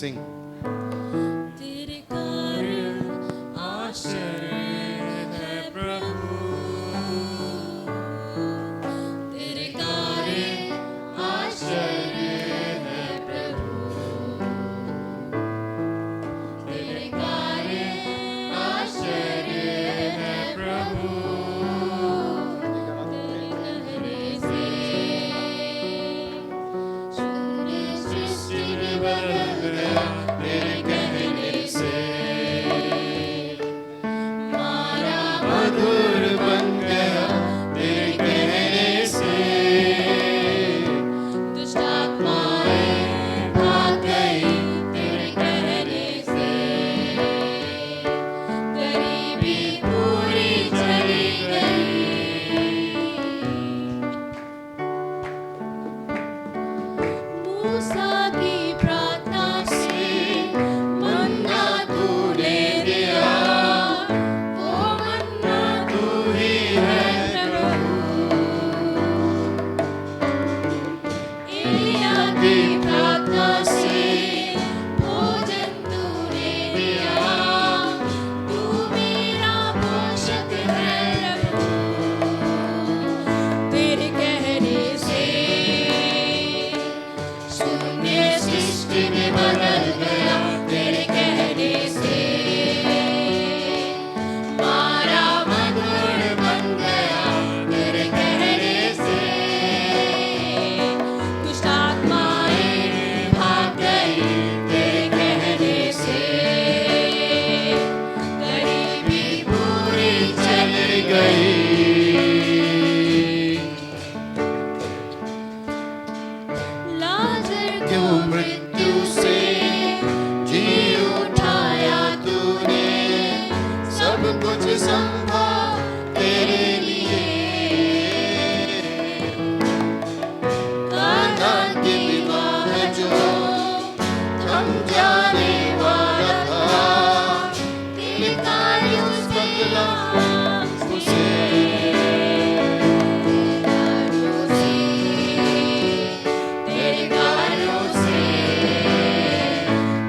Sing. तेरे कार्य आश्चर्य है प्रभु, तेरे कार्य आश्चर्य है प्रभु, तेरे कार्य आश्चर्य है प्रभु, तेरे कहने से शून्य सृष्टि में बदल गया, तेरे कहने से मारा मधुर बन गया, तेरे कहने से दुष्ट आत्माएं भाग गई, तेरे कहने से गरीबी पूरी चली गई। मूसा की प्रार्थना से मन्ना तूने दिया, वो मन्ना तू ही है प्रभु। एलिया की प्रार्थना से भोजन तूने दिया, तू मेरा पोषक है प्रभु। तेरे कहने से शून्य सृष्टि में बदल गया, तेरे कहने से मारा मधुर बन गया, तेरे कहने से दुष्ट आत्माएं भाग गई, तेरे कहने से गरीबी पूरी चली गई। लाजर को मृत्यु से जी उठाया तूने, सब कुछ संभव तेरे लिए। काना की विवाह जो थम जाने वाला था, तेरे कार्यों से बदला उसे, तेरे कार्यों से,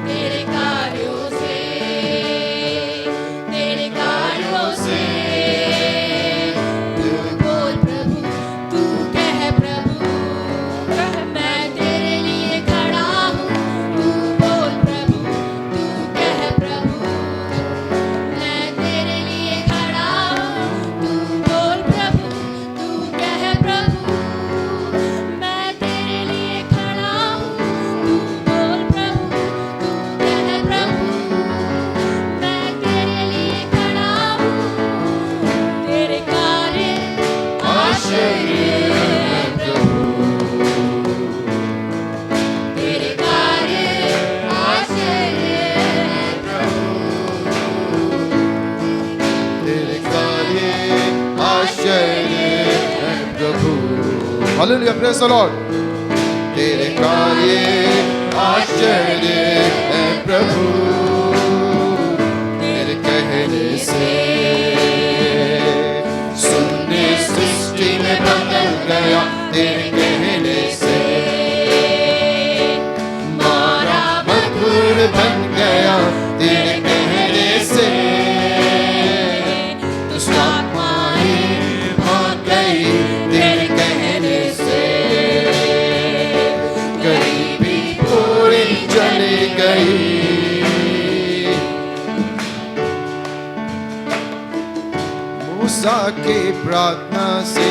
तेरे कार्यों से, तेरे कार्यों से। तू बोल प्रभु, तू कह प्रभु, मैं तेरे लिए खड़ा हूँ। तू बोल प्रभु, तू कह प्रभु, मैं तेरे लिए खड़ा हूँ। तू बोल प्रभु, तू कह प्रभु, मैं तेरे लिए खड़ा हूँ। तू बोल प्रभु, तू कह प्रभु, मैं तेरे लिए खड़ा हूँ। तेरे कार्य आश्चर्य है प्रभु, तेरे कार्य आश्चर्य है प्रभु, तेरे कार्य आश्चर्य है प्रभु। Hallelujah, praise the Lord. तेरे कार्य आश्चर्य है प्रभु, तेरे कहने से शून्य सृष्टि में बदल गया, तेरे कहने से मारा मधुर बन गया, तेरे कहने से दुष्ट आत्माएं भाग गई, तेरे कहने से गरीबी पूरी चली गई। मूसा की प्रार्थना से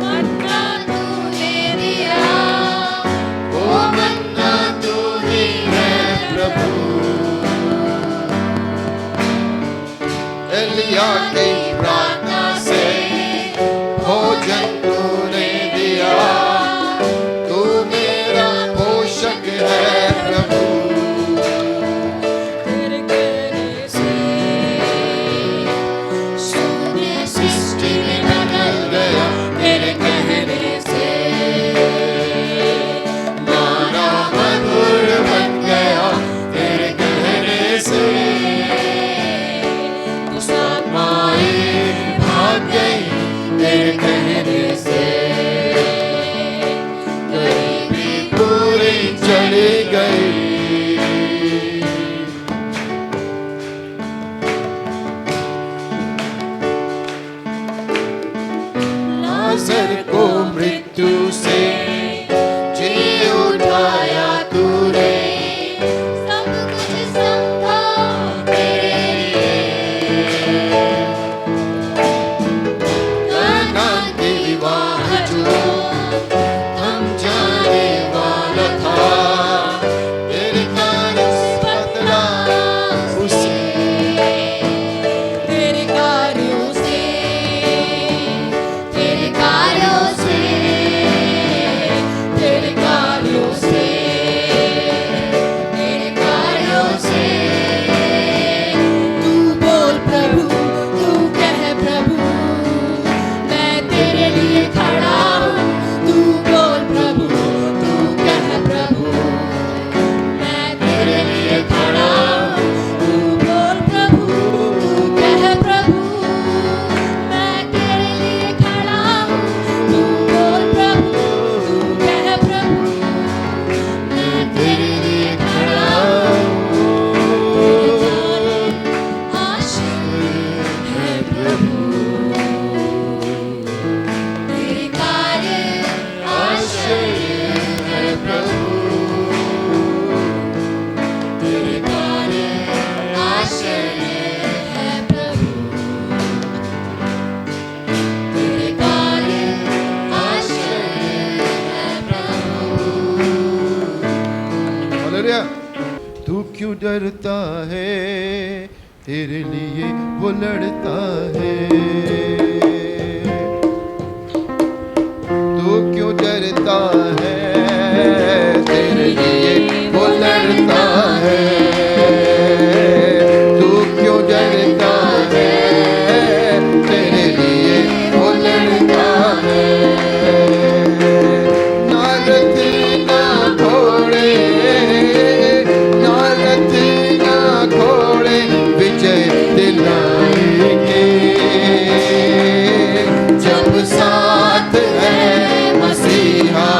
मन्ना तूने दिया, वो मन्ना तू ही है प्रभु। एलिया की प्रार्थना से भोजन तूने दिया, तू मेरा पोषक है प्रभु। तेरे कहने से शून्य सृष्टि में बदल गया, तेरे कहने से मारा मधुर बन गया, तेरे कहने से दुष्ट आत्माएं हालेलुया। तू क्यों डरता है, तेरे लिए वो लड़ता है। तू क्यों डरता है, तेरे लिए वो लड़ता है। तू क्यों डरता है, तेरे लिए वो लड़ता है। ना रथ ना घोड़े, ना रथ ना घोड़े विजय दिलाएंगे, जब साथ है मसीहा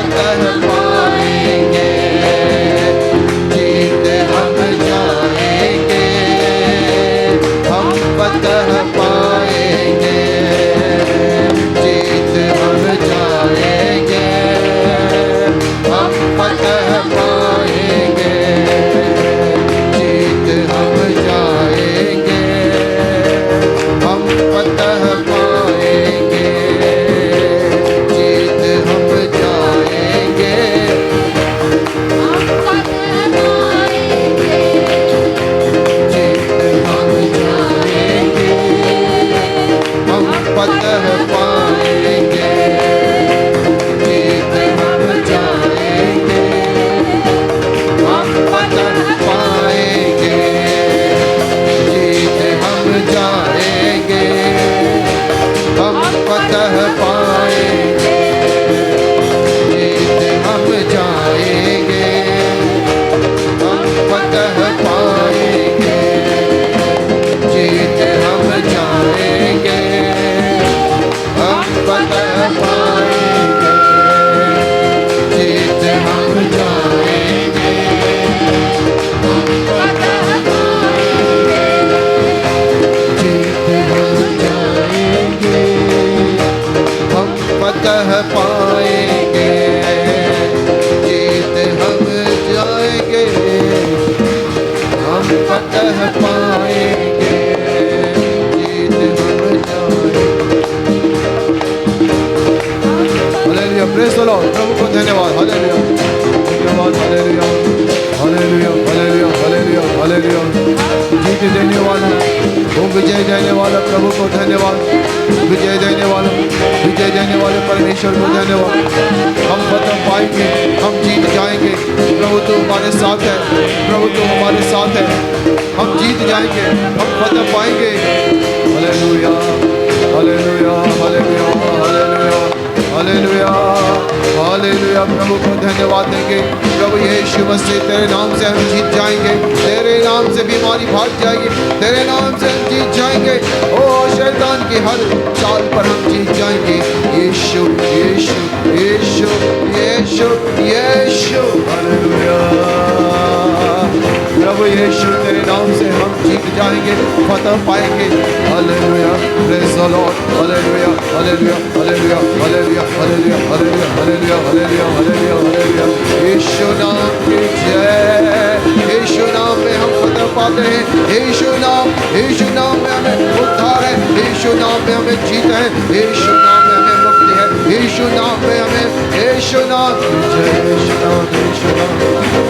फतह पाएंगे, जीत हम जाएंगे, हम फतह पाएंगे, जीत हम जाएंगे, हम फतह पाएंगे, जीत हम जाएंगे, हम फतह पाएंगे, जीत हम जाएंगे, हम फतह पाएंगे, जीत हम जाएंगे, हम फतह पाएंगे, जीत हम जाएंगे, हम फतह पाएंगे, जीत हम जाएंगे, हम फतह पाएंगे, जीत हम जाएंगे, हम फतह पाएंगे, जीत हम जाएंगे, हम फतह पाएंगे, जीत हम जाएंगे, हम फतह पाएंगे, जीत हम जाएंगे, हम फतह पाएंगे, जीत हम जाएंगे, हम फतह पाएंगे, जीत हम जाएंगे। Hallelujah, praise the lord. प्रभु को धन्यवाद। हालेलुया, धन्यवाद। Hallelujah, hallelujah, hallelujah, hallelujah, hallelujah. जीत देने वाला, वो विजय देने वाला प्रभु को धन्यवाद। विजय देने वाला, विजय देने वाले परमेश्वर को धन्यवाद। हम फतह पाएंगे, हम जीत जाएंगे। प्रभु तो हमारे साथ है, प्रभु तो हमारे साथ है। हम जीत जाएंगे, हम फतह पाएंगे। Hallelujah, hallelujah, hallelujah, hallelujah, hallelujah, hallelujah. प्रभु को धन्यवाद देंगे। प्रभु यीशु मसीह, तेरे नाम से हम जीत जाएंगे, तेरे नाम से बीमारी भाग जाएगी, तेरे नाम से हम जीत जाएंगे। ओ शैतान की हर चाल पर हम जीत जाएंगे। यीशु, यीशु, यीशु, यीशु, यीशु। हालेलुया। प्रभु यीशु, तेरे नाम से हम जीत जाएंगे, फतह पाएंगे। Hallelujah, praise the lord. Hallelujah, hallelujah, hallelujah, hallelujah, hallelujah, hallelujah, hallelujah, hallelujah, hallelujah, hallelujah. यीशु नाम की जय। यीशु नाम में हम फतह पाते हैं। यीशु नाम में हमें उद्धार है। यीशु नाम में हमें जीत है। यीशु नाम में हमें मुक्ति है। यीशु नाम में हमें, यीशु नाम की जय। यीशु नाम, यीशु नाम,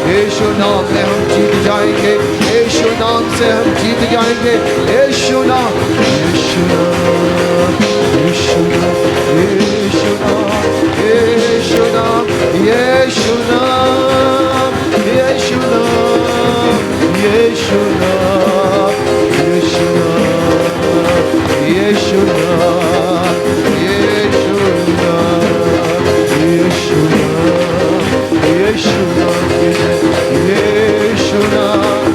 यीशु नाम में हम जीत जाएंगे। यीशु नाम से हम जीत जाएंगे। यीशु नाम, यीशु नाम, यीशु नाम, यीशु नाम, यीशु नाम, यीशु नाम, यीशु नाम, यीशु नाम, यीशु नाम, यीशु नाम, यीशु नाम, यीशु नाम, यीशु नाम की जय। यीशु नाम की जय। यीशु नाम,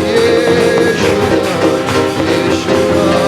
यीशु नाम, यीशु नाम,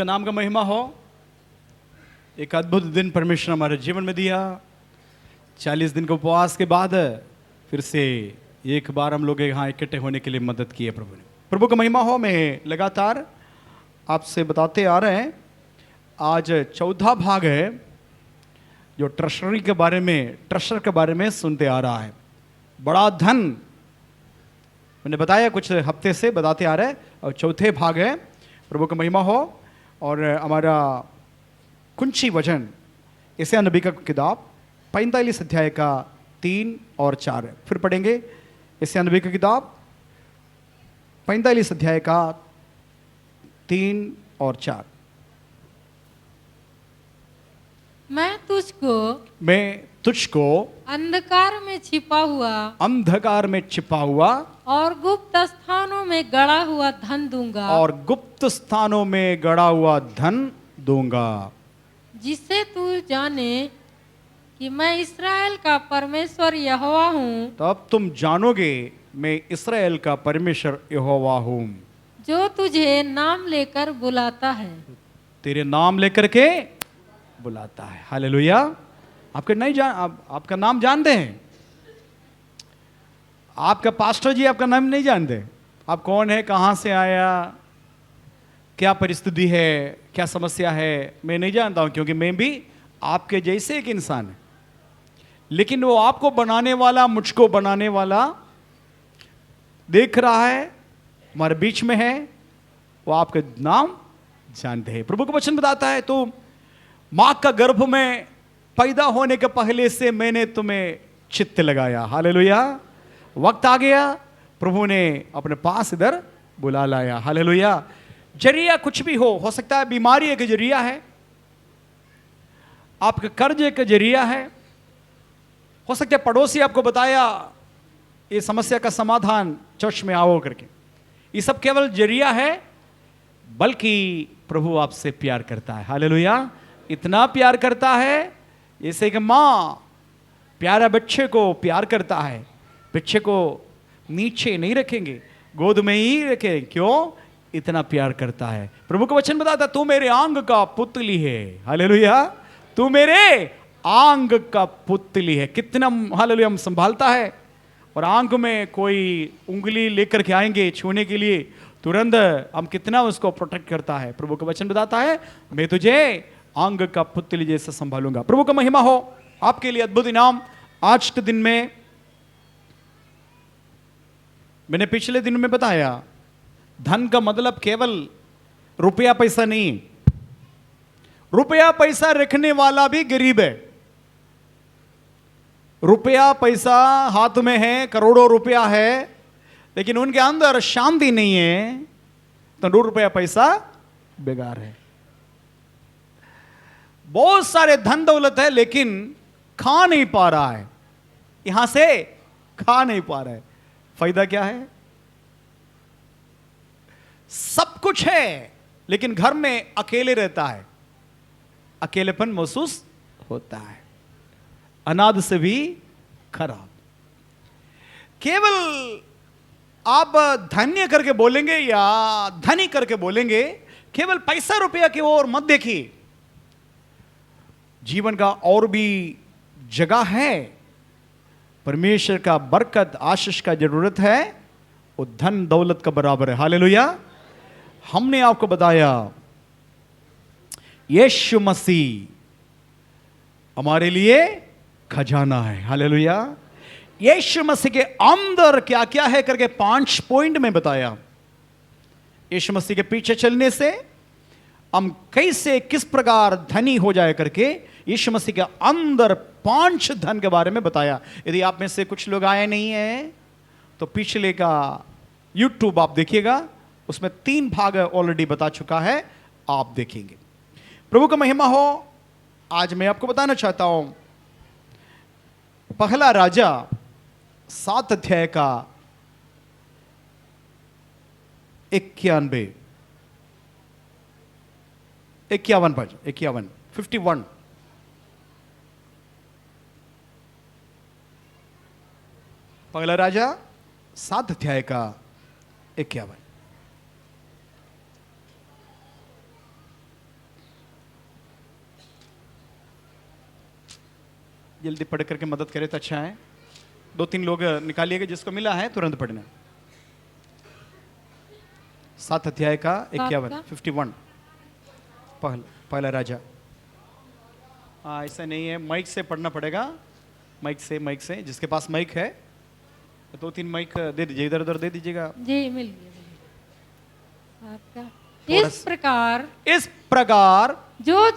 का नाम का महिमा हो। एक अद्भुत दिन परमेश्वर हमारे जीवन में दिया। 40 दिन के उपवास के बाद फिर से एक बार हम लोग यहाँ इकट्ठे होने के लिए मदद की है प्रभु ने। प्रभु का महिमा हो। मैं लगातार आपसे बताते आ रहे हैं। आज 14 भाग है जो ट्रेशरी के बारे में, ट्रेशर के बारे में सुनते आ रहा है। बड़ा धन मैंने बताया, कुछ हफ्ते से बताते आ रहे हैं, और चौथे भाग है। प्रभु का महिमा हो। और हमारा कुंची वचन यशायाह नबी का किताब 45 अध्याय का 3 और 4 है। फिर पढ़ेंगे यशायाह नबी की किताब 45 अध्याय का 3 और 4। मैं तुझको अंधकार में छिपा हुआ और गुप्त स्थानों में गड़ा हुआ धन दूंगा, और गुप्त स्थानों में गड़ा हुआ धन दूंगा, जिससे तू जाने कि मैं इस्राएल का परमेश्वर यहोवा हूँ। तब तुम जानोगे मैं इस्राएल का परमेश्वर यहोवा हूँ, जो तुझे नाम लेकर बुलाता है। तेरे नाम लेकर के बुलाता है। हालेलुया। आपके नहीं आपका नाम जानते हैं? आपका पास्टर जी आपका नाम नहीं जानते? आप कौन है, कहां से आया, क्या परिस्थिति है, क्या समस्या है, मैं नहीं जानता हूं, क्योंकि मैं भी आपके जैसे एक इंसान है। लेकिन वो आपको बनाने वाला, मुझको बनाने वाला देख रहा है, हमारे बीच में है, वो आपके नाम जानते हैं। प्रभु का वचन बताता है, तो मां का गर्भ में पैदा होने के पहले से मैंने तुम्हें चित्त लगाया। हालेलुया। वक्त आ गया, प्रभु ने अपने पास इधर बुला लाया। हालेलुया। जरिया कुछ भी हो सकता है। बीमारी एक जरिया है, आपका कर्ज एक जरिया है, हो सकता है पड़ोसी आपको बताया ये समस्या का समाधान चर्च में आओ करके। ये सब केवल जरिया है, बल्कि प्रभु आपसे प्यार करता है। हालेलुया। इतना प्यार करता है जैसे कि माँ प्यारा बच्चे को प्यार करता है। बच्चे को नीचे नहीं रखेंगे, गोद में ही रखें। क्यों? इतना प्यार करता है। प्रभु का वचन बताता, तू मेरे आंग का पुतली है। हालेलुया। तू मेरे आंग का पुतली है। कितना हालेलुया हम संभालता है। और आंग में कोई उंगली लेकर के आएंगे छूने के लिए, तुरंत हम कितना उसको प्रोटेक्ट करता है। प्रभु का वचन बताता है, मैं तुझे आंग का पुतली जैसे संभालूंगा। प्रभु का महिमा हो। आपके लिए अद्भुत इनाम आज के दिन में। मैंने पिछले दिन में बताया, धन का मतलब केवल रुपया पैसा नहीं। रुपया पैसा रखने वाला भी गरीब है। रुपया पैसा हाथ में है, करोड़ों रुपया है, लेकिन उनके अंदर शांति नहीं है, तो रुपया पैसा बेकार है। बहुत सारे धन दौलत है, लेकिन खा नहीं पा रहा है, यहां से खा नहीं पा रहा है। फायदा क्या है? सब कुछ है, लेकिन घर में अकेले रहता है, अकेलेपन महसूस होता है। अनाथ से भी खराब। केवल आप धन्य करके बोलेंगे या धनी करके बोलेंगे, केवल पैसा रुपया की ओर मत देखिए। जीवन का और भी जगह है। परमेश्वर का बरकत आशीष का जरूरत है, वो धन दौलत का बराबर है। हालेलुया। हमने आपको बताया यीशु मसीह हमारे लिए खजाना है। हालेलुया। यीशु मसीह के अंदर क्या क्या है करके 5 पॉइंट में बताया। यीशु मसीह के पीछे चलने से हम कैसे किस प्रकार धनी हो जाए करके यीशु मसीह के अंदर 5 धन के बारे में बताया। यदि आप में से कुछ लोग आए नहीं हैं तो पिछले का YouTube आप देखिएगा, उसमें 3 भाग ऑलरेडी बता चुका है, आप देखेंगे। प्रभु का महिमा हो। आज मैं आपको बताना चाहता हूं, पहला राजा 7 अध्याय का 51 पद, 51 पहला राजा 7 अध्याय का 51। जल्दी पढ़ करके मदद करे तो अच्छा है। 2-3 लोग निकालिएगा, जिसको मिला है तुरंत पढ़ना। 7 अध्याय का 51 51 पहला राजा। ऐसा नहीं है, माइक से पढ़ना पड़ेगा, माइक से जिसके पास माइक है 2-3 माइक दे दीजिए, इधर उधर दे दीजिएगा। जी मिल गया आपका। इस प्रकार जो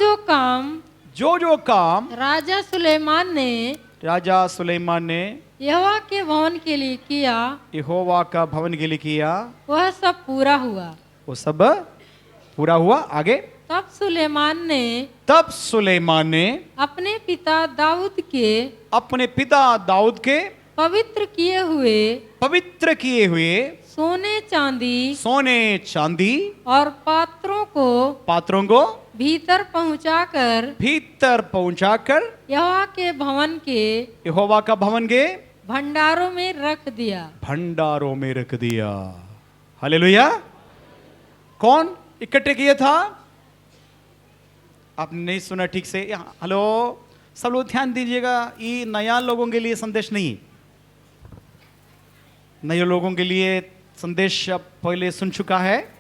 जो काम राजा सुलेमान ने यहोवा के भवन के लिए किया, यहोवा का भवन के लिए किया, वह सब पूरा हुआ। वो सब पूरा हुआ। आगे, तब सुलेमान ने अपने पिता दाऊद के पवित्र किए हुए सोने चांदी और पात्रों को भीतर पहुंचाकर यहोवा का भवन के भंडारों में रख दिया। हालेलुया। कौन इकट्ठे किए था? आपने नहीं सुना ठीक से? हेलो, सब लोग ध्यान दीजिएगा, ये नया लोगों के लिए संदेश नहीं, नए लोगों के लिए संदेश अब पहले सुन चुका है।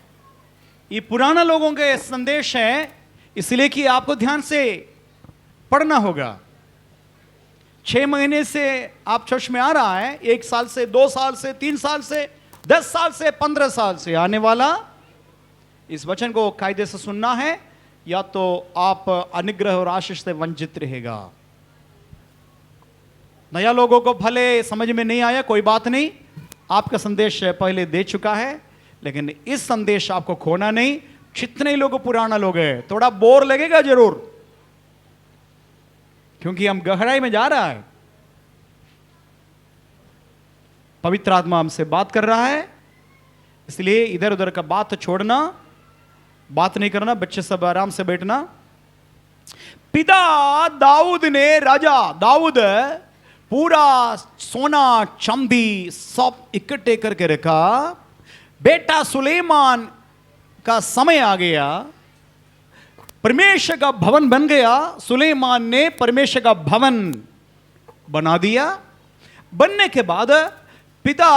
ये पुराना लोगों के संदेश है, इसलिए कि आपको ध्यान से पढ़ना होगा। 6 महीने से आप चर्च में आ रहा है, 1 साल से, 2 साल से, 3 साल से, 10 साल से, 15 साल से आने वाला इस वचन को कायदे से सुनना है, या तो आप अनुग्रह और आशीष से वंचित रहेगा। नया लोगों को भले समझ में नहीं आया, कोई बात नहीं, आपका संदेश पहले दे चुका है, लेकिन इस संदेश आपको खोना नहीं। जितने लोग पुराना लोग हैं, थोड़ा बोर लगेगा जरूर, क्योंकि हम गहराई में जा रहा है। पवित्र आत्मा हमसे बात कर रहा है, इसलिए इधर उधर का बात छोड़ना, बात नहीं करना, बच्चे सब आराम से बैठना। पिता दाऊद ने, राजा दाऊद पूरा सोना चांदी सब इकट्ठे करके रखा। बेटा सुलेमान का समय आ गया, परमेश्वर का भवन बन गया। सुलेमान ने परमेश्वर का भवन बना दिया। बनने के बाद पिता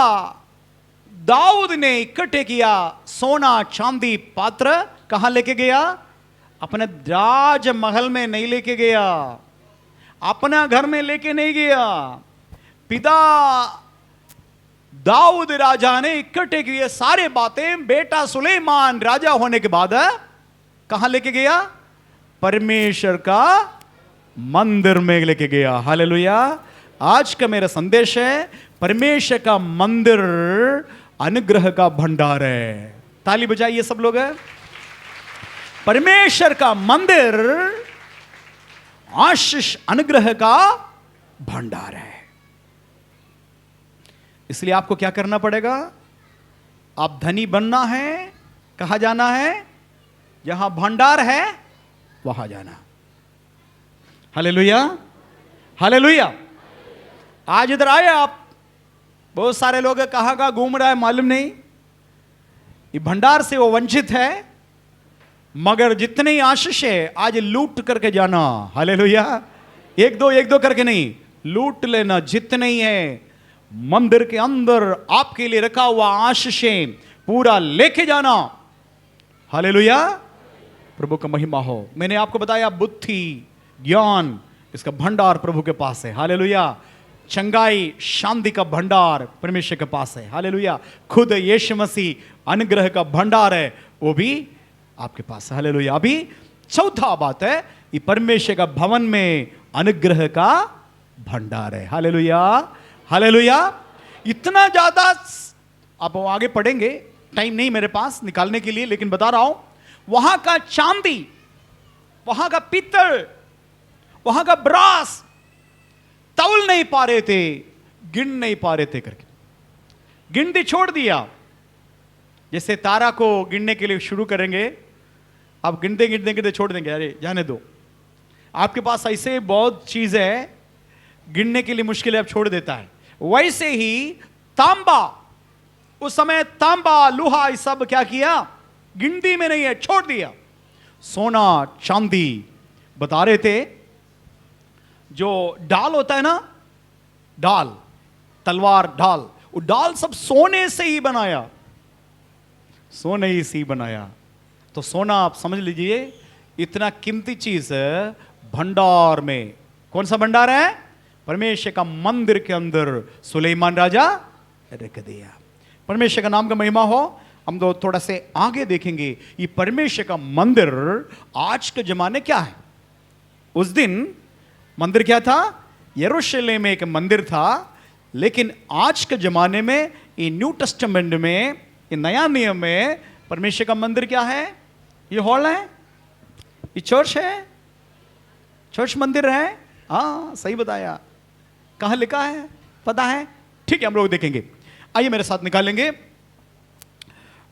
दाऊद ने इकट्ठे किया सोना चांदी पात्र। कहां लेके गया? अपने राजमहल में नहीं लेके गया, अपना घर में लेके नहीं गया। पिता दाऊद राजा ने इकट्ठे किए सारे बातें, बेटा सुलेमान राजा होने के बाद कहां लेके गया? परमेश्वर का मंदिर में लेके गया। हालेलुया। आज का मेरा संदेश है, परमेश्वर का मंदिर अनुग्रह का भंडार है। ताली बजाइए सब लोग। परमेश्वर का मंदिर आशीष अनुग्रह का भंडार है। इसलिए आपको क्या करना पड़ेगा? आप धनी बनना है, कहां जाना है? जहां भंडार है वहां जाना। Hallelujah, hallelujah. आज इधर आए आप, बहुत सारे लोग कहां का घूम रहा है मालूम नहीं, ये भंडार से वो वंचित है। मगर जितने ही आशीष है आज लूट करके जाना। हालेलुया। एक दो करके नहीं, लूट लेना। जितने ही है मंदिर के अंदर आपके लिए रखा हुआ आशीषें पूरा लेके जाना। हालेलुया। प्रभु का महिमा हो। मैंने आपको बताया बुद्धि ज्ञान इसका भंडार प्रभु के पास है। हालेलुया। चंगाई शांति का भंडार परमेश्वर के पास है। हालेलुया। खुद यीशु मसीह अनुग्रह का भंडार है, वो भी आपके पास है। हालेलुया। अभी चौथा बात है, ये परमेश्वर का भवन में अनुग्रह का भंडार है। Hallelujah, hallelujah. इतना ज्यादा आप आगे पढ़ेंगे, टाइम नहीं मेरे पास निकालने के लिए, लेकिन बता रहा हूं, वहां का चांदी, वहां का पीतल, वहां का ब्रास तौल नहीं पा रहे थे, गिन नहीं पा रहे थे करके गिनती छोड़ दिया। जैसे तारा को गिनने के लिए शुरू करेंगे, आप गिनते गिनते गिनते छोड़ देंगे, अरे जाने दो। आपके पास ऐसे बहुत चीज है गिनने के लिए मुश्किल है, आप छोड़ देता है। वैसे ही तांबा, उस समय तांबा लोहा ये सब क्या किया? गिनती में नहीं है, छोड़ दिया। सोना चांदी बता रहे थे जो ढाल होता है ना, ढाल, तलवार, ढाल, वो ढाल सब सोने से ही बनाया, सोने ही से ही बनाया। तो सोना आप समझ लीजिए इतना कीमती चीज है, भंडार में, कौन सा भंडार है? परमेश्वर का मंदिर के अंदर सुलेमान राजा रख दिया। परमेश्वर का नाम का महिमा हो। हम तो थोड़ा से आगे देखेंगे, ये परमेश्वर का मंदिर आज के जमाने क्या है? उस दिन मंदिर क्या था? यरूशलेम में एक मंदिर था, लेकिन आज के जमाने में ये न्यू टेस्टामेंट में, ये नया नियम में परमेश्वर का मंदिर क्या है? ये हॉल है, ये चर्च है, चर्च मंदिर है। हाँ सही बताया। कहां लिखा है पता है? ठीक है, हम लोग देखेंगे। आइए मेरे साथ निकालेंगे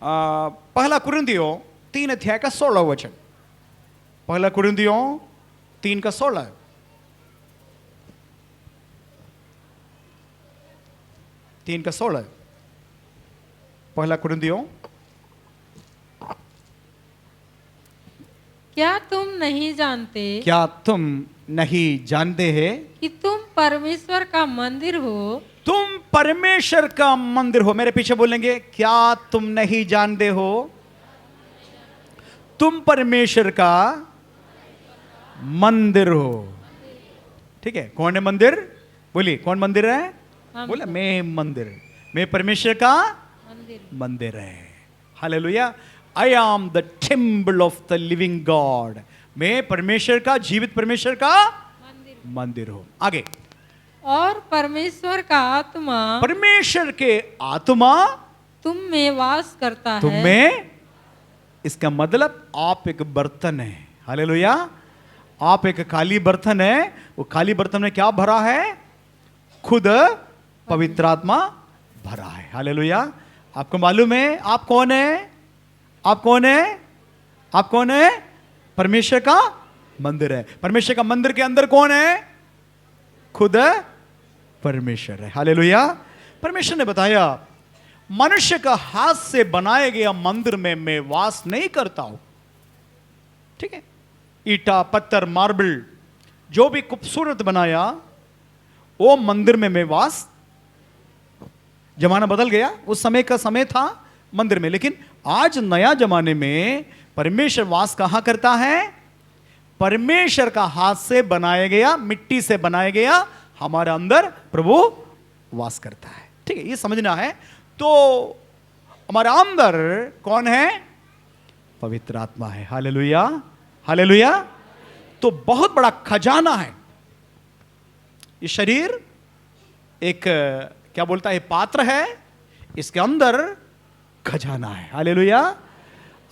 पहला कुरिन्थियों 3 अध्याय का 16 वचन। पहला कुरिन्थियों 3 का 16। पहला कुरिन्थियों। क्या तुम नहीं जानते क्या तुम नहीं जानते हैं कि तुम परमेश्वर का मंदिर हो? तुम परमेश्वर का मंदिर हो। मेरे पीछे बोलेंगे, क्या तुम नहीं जानते हो तुम परमेश्वर का मंदिर हो? ठीक है, कौन है मंदिर? बोलिए कौन मंदिर है? बोले मैं मंदिर, मैं परमेश्वर का मंदिर है। Hallelujah. I am the temple of the living God. मैं परमेश्वर का, जीवित परमेश्वर का मंदिर हूं। आगे, और परमेश्वर का आत्मा, परमेश्वर के आत्मा तुम में वास करता है। तुम में, इसका मतलब आप एक बर्तन है। हालेलुया। आप एक खाली बर्तन है। वो खाली बर्तन में क्या भरा है? खुद पवित्र आत्मा भरा है। हालेलुया। आपको मालूम है आप कौन है? आप कौन है? आप कौन है? परमेश्वर का मंदिर है। परमेश्वर का मंदिर के अंदर कौन है? खुद परमेश्वर है। हालेलुया। परमेश्वर ने बताया, मनुष्य का हाथ से बनाए गया मंदिर में मैं वास नहीं करता हूं। ठीक है, ईटा, पत्थर, मार्बल, जो भी खूबसूरत बनाया वो मंदिर में मैं वास। जमाना बदल गया, उस समय का समय था मंदिर में, लेकिन आज नया जमाने में परमेश्वर वास कहां करता है? परमेश्वर का हाथ से बनाया गया, मिट्टी से बनाया गया हमारे अंदर प्रभु वास करता है। ठीक है, ये समझना है। तो हमारे अंदर कौन है? पवित्र आत्मा है। Hallelujah, hallelujah. तो बहुत बड़ा खजाना है ये शरीर। एक क्या बोलता है, पात्र है, इसके अंदर खजाना है। हालेलुया।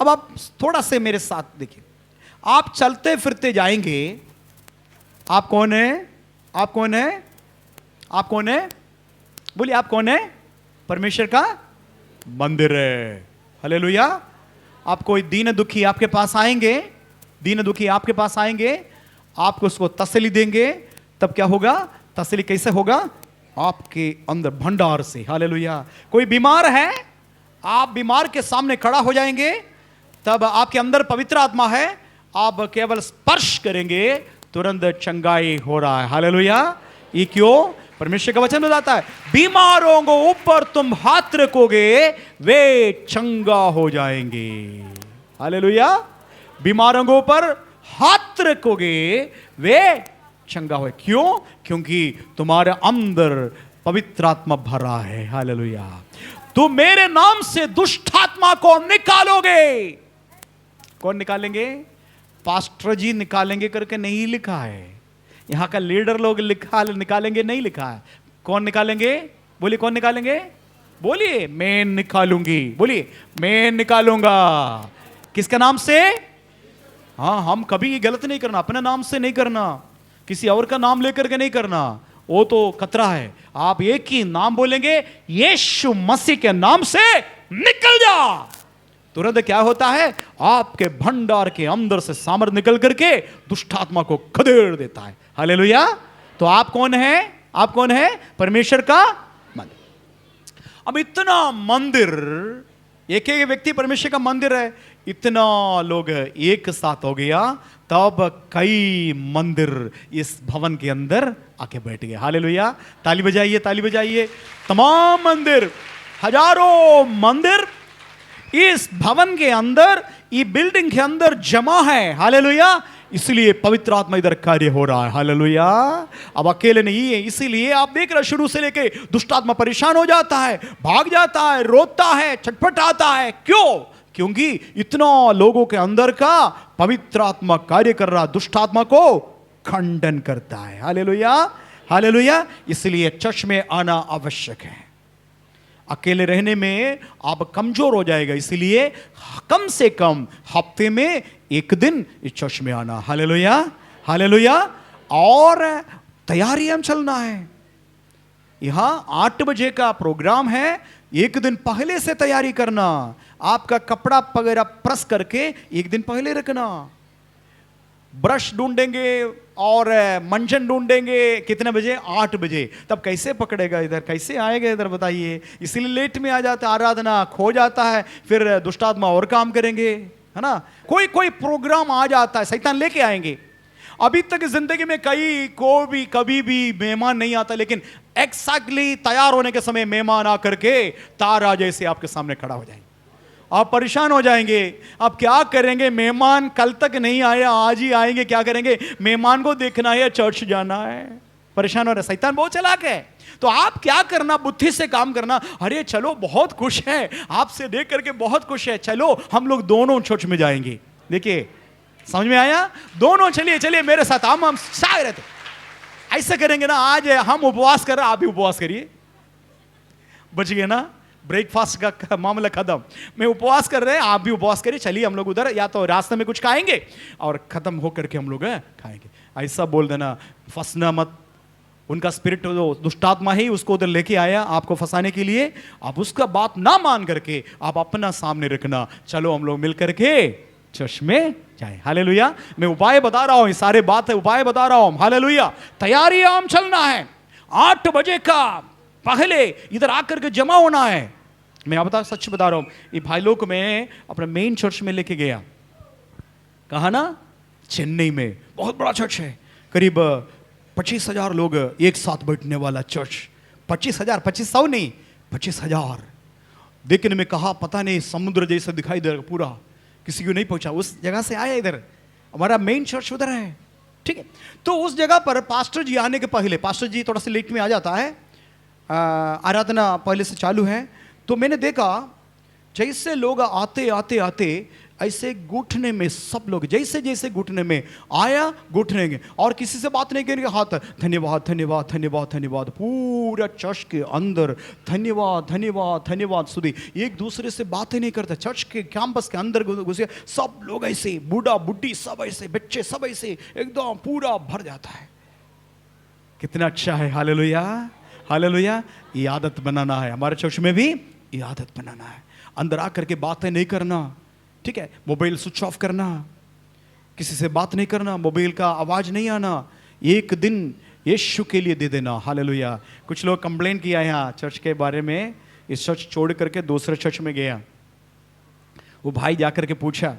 अब आप थोड़ा से मेरे साथ देखिए, आप चलते फिरते जाएंगे। आप कौन है? आप कौन है? आप कौन है? बोलिए आप कौन है? परमेश्वर का मंदिर है। हालेलुया। आप कोई दीन दुखी आपके पास आएंगे, दीन दुखी आपके पास आएंगे, आपको उसको तसल्ली देंगे, तब क्या होगा? तसल्ली कैसे होगा? आपके अंदर भंडार से। हालेलुया। कोई बीमार है, आप बीमार के सामने खड़ा हो जाएंगे, तब आपके अंदर पवित्र आत्मा है, आप केवल स्पर्श करेंगे, तुरंत चंगाई हो रहा है। हालेलुया। ये क्यों? परमेश्वर का वचन बताता है, बीमारों को ऊपर तुम हाथ रखोगे वे चंगा हो जाएंगे। हालेलुया। बीमारों को ऊपर हाथ रखोगे वे चंगा हो। क्यों? क्योंकि तुम्हारे अंदर पवित्र आत्मा भरा है। हालेलुया। तुम मेरे नाम से दुष्ट आत्मा को निकालोगे। कौन निकालेंगे? पास्टर जी निकालेंगे करके नहीं लिखा है, यहां का लीडर लोग निकालेंगे नहीं लिखा है। कौन निकालेंगे? बोलिए कौन निकालेंगे? बोलिए मैं निकालूंगी। बोलिए मैं निकालूंगा। किसके नाम से? हाँ, हम कभी ये गलत नहीं करना, अपने नाम से नहीं करना, किसी और का नाम लेकर के नहीं करना, वो तो खतरा है। आप एक ही नाम बोलेंगे, यीशु मसीह के नाम से निकल जा। तुरंत क्या होता है? आपके भंडार के अंदर से सामर्थ निकल करके दुष्ट आत्मा को खदेड़ देता है। हालेलुया। तो आप कौन है? आप कौन है? परमेश्वर का मंदिर। अब इतना मंदिर, एक एक व्यक्ति परमेश्वर का मंदिर है। इतना लोग एक साथ हो गया, तब कई मंदिर इस भवन के अंदर आके बैठ गए। हालेलुया, ताली बजाइए, ताली बजाइए। तमाम मंदिर, हजारों मंदिर इस भवन के अंदर, ये बिल्डिंग के अंदर जमा है। हालेलुया, इसलिए पवित्र आत्मा इधर कार्य हो रहा है। हालेलुया, अब अकेले नहीं है, इसीलिए आप देख रहे शुरू से लेके दुष्ट आत्मा परेशान हो जाता है, भाग जाता है, रोता है, छटपटाता है। क्यों? क्योंकि इतना लोगों के अंदर का पवित्र आत्मा कार्य कर रहा, दुष्ट आत्मा को खंडन करता है। हालेलुया, हालेलुया, इसलिए चर्च में आना आवश्यक है। अकेले रहने में आप कमजोर हो जाएगा, इसलिए कम से कम हफ्ते में एक दिन इस चर्च में आना। Hallelujah, hallelujah. और तैयारी हम चलना है। यहां 8 बजे का प्रोग्राम है, एक दिन पहले से तैयारी करना। आपका कपड़ा वगैरह प्रेस करके एक दिन पहले रखना। ब्रश ढूंढेंगे और मंजन ढूंढेंगे कितने बजे? 8 बजे। तब कैसे पकड़ेगा इधर, कैसे आएगा इधर, बताइए। इसीलिए लेट में आ जाता है, आराधना खो जाता है, फिर दुष्टात्मा और काम करेंगे, है ना। कोई कोई प्रोग्राम आ जाता है, शैतान लेके आएंगे। अभी तक जिंदगी में कभी भी मेहमान नहीं आता, लेकिन एक्सैक्टली तैयार होने के समय मेहमान आकर के तारा जैसे आपके सामने खड़ा हो जाएंगे। आप परेशान हो जाएंगे, आप क्या करेंगे? मेहमान कल तक नहीं आया, आज ही आएंगे, क्या करेंगे? मेहमान को देखना है, चर्च जाना है, परेशान हो रहे। शैतान बहुत चालाक है, तो आप क्या करना? बुद्धि से काम करना। अरे चलो, बहुत खुश है, आपसे देख करके बहुत खुश है, चलो हम लोग दोनों चर्च में जाएंगे। देखिए, समझ में आया? दोनों चलिए चलिए मेरे साथ, हम शायद ऐसे करेंगे ना। आज हम उपवास कर रहे, आप भी उपवास करिए, बच गए ना। ब्रेकफास्ट का मामला खत्म। मैं उपवास कर रहे हैं, आप भी उपवास करिए, चलिए हम लोग उधर या तो रास्ते में कुछ खाएंगे और खत्म होकर के हम लोग खाएंगे। ऐसा बोल देना, फंसना मत। उनका स्पिरिट जो दुष्टात्मा ही उसको उधर लेके आया आपको फंसाने के लिए। आप उसका बात ना मान करके आप अपना सामने रखना, चलो हम लोग मिल करके चर्च में जाए। हालेलुया, मैं उपाय बता रहा हूं, ये सारे बात है, उपाय बता रहा हूं। हालेलुया, तैयारी आम चलना है। 8 बजे का पहले इधर आकर के जमा होना है। मैं आप सच बता रहा हूं, ये भाई लोग को मैं अपने मेन चर्च में लेके गया। कहा ना, चेन्नई में बहुत बड़ा चर्च है, करीब 25,000 लोग एक साथ बैठने वाला चर्च। 25,000, 2500 नहीं, 25,000। देखने में कहा पता नहीं समुद्र जैसा दिखाई दे रहा पूरा, किसी को नहीं पहुंचा। उस जगह से आया इधर, हमारा मेन चर्च उधर है, ठीक है। तो उस जगह पर पास्टर जी आने के पहले, पास्टर जी थोड़ा सा लेट में आ जाता है, आराधना पहले से चालू है। तो मैंने देखा जैसे लोग आते आते आते ऐसे घुटने में, सब लोग जैसे जैसे घुटने में आया, घुटने में, और किसी से बात नहीं करेंगे, हाथ धन्यवाद धन्यवाद धन्यवाद धन्यवाद, पूरा चर्च के अंदर धन्यवाद धन्यवाद धन्यवाद सुधी, एक दूसरे से बातें नहीं करते। चर्च के कैंपस के अंदर घुसे सब लोग ऐसे, बूढ़ा बुढ़ी सब ऐसे, बच्चे सब ऐसे, एकदम पूरा भर जाता है। कितना अच्छा है। Hallelujah, hallelujah. ये आदत बनाना है, हमारे चर्च में भी ये आदत बनाना है। अंदर आकर के बातें नहीं करना, ठीक है। मोबाइल स्विच ऑफ करना, किसी से बात नहीं करना, मोबाइल का आवाज नहीं आना। एक दिन यीशु के लिए दे देना। हालेलुया। कुछ लोग कंप्लेन किया यहाँ चर्च के बारे में, इस चर्च छोड़ करके दूसरे चर्च में गया। वो भाई जाकर के पूछा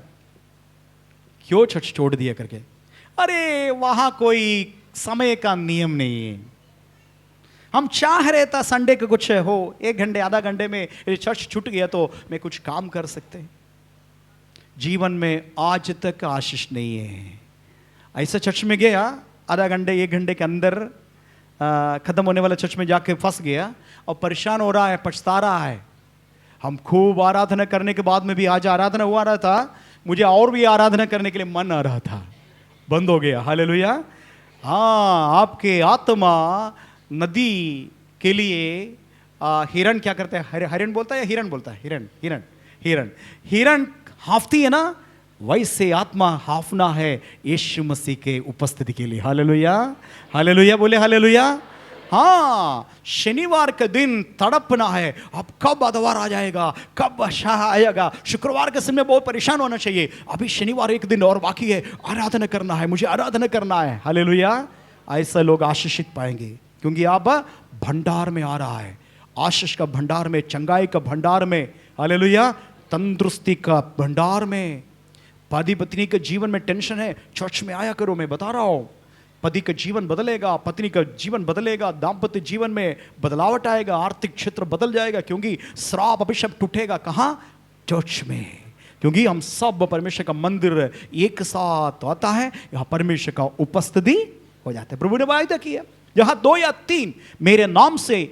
क्यों चर्च छोड़ दिया करके। अरे वहां कोई समय का नियम नहीं है, हम चाह रहे था संडे को कुछ हो, 1 घंटे आधा घंटे में चर्च छूट गया तो मैं कुछ काम कर सकते। जीवन में आज तक आशीष नहीं है। ऐसा चर्च में गया, आधा घंटे 1 घंटे के अंदर खत्म होने वाला चर्च में जाके फंस गया और परेशान हो रहा है, पछता रहा है। हम खूब आराधना करने के बाद में भी, आज आराधना हुआ रहा था, मुझे और भी आराधना करने के लिए मन आ रहा था, बंद हो गया। हालेलुया। हाँ, आपके आत्मा नदी के लिए हिरण क्या करते हैं? हिरण बोलता है या हिरण बोलता है? हिरण, हिरण, हिरण, हिरण हाफती है ना, वैसे आत्मा हाफना है यीशु मसीह के उपस्थिति के लिए। हालेलुया, हालेलुया, बोले हालेलुया। हाँ, शनिवार के दिन तड़पना है, अब कब आदिवार आ जाएगा, कब शाह आएगा। शुक्रवार के समय बहुत परेशान होना चाहिए, अभी शनिवार एक दिन और बाकी है, आराधना करना है, मुझे आराधना करना है। हालेलुया। ऐसा लोग आशीषित पाएंगे, क्योंकि आप भंडार में आ रहा है, आशीष का भंडार में, चंगाई का भंडार में। हालेलुया। तंदुरुस्ती का भंडार में, पति पत्नी के जीवन में टेंशन है, चर्च में आया करो, मैं बता रहा हूं पति का जीवन बदलेगा, पत्नी का जीवन बदलेगा, दाम्पत्य जीवन में बदलावट आएगा, आर्थिक क्षेत्र बदल जाएगा, क्योंकि श्राप अभिशाप टूटेगा कहां? चर्च में। क्योंकि हम सब परमेश्वर का मंदिर एक साथ आता है, यहां परमेश्वर का उपस्थिति हो जाता है। प्रभु ने वायदा किया, जहां 2 या 3 मेरे नाम से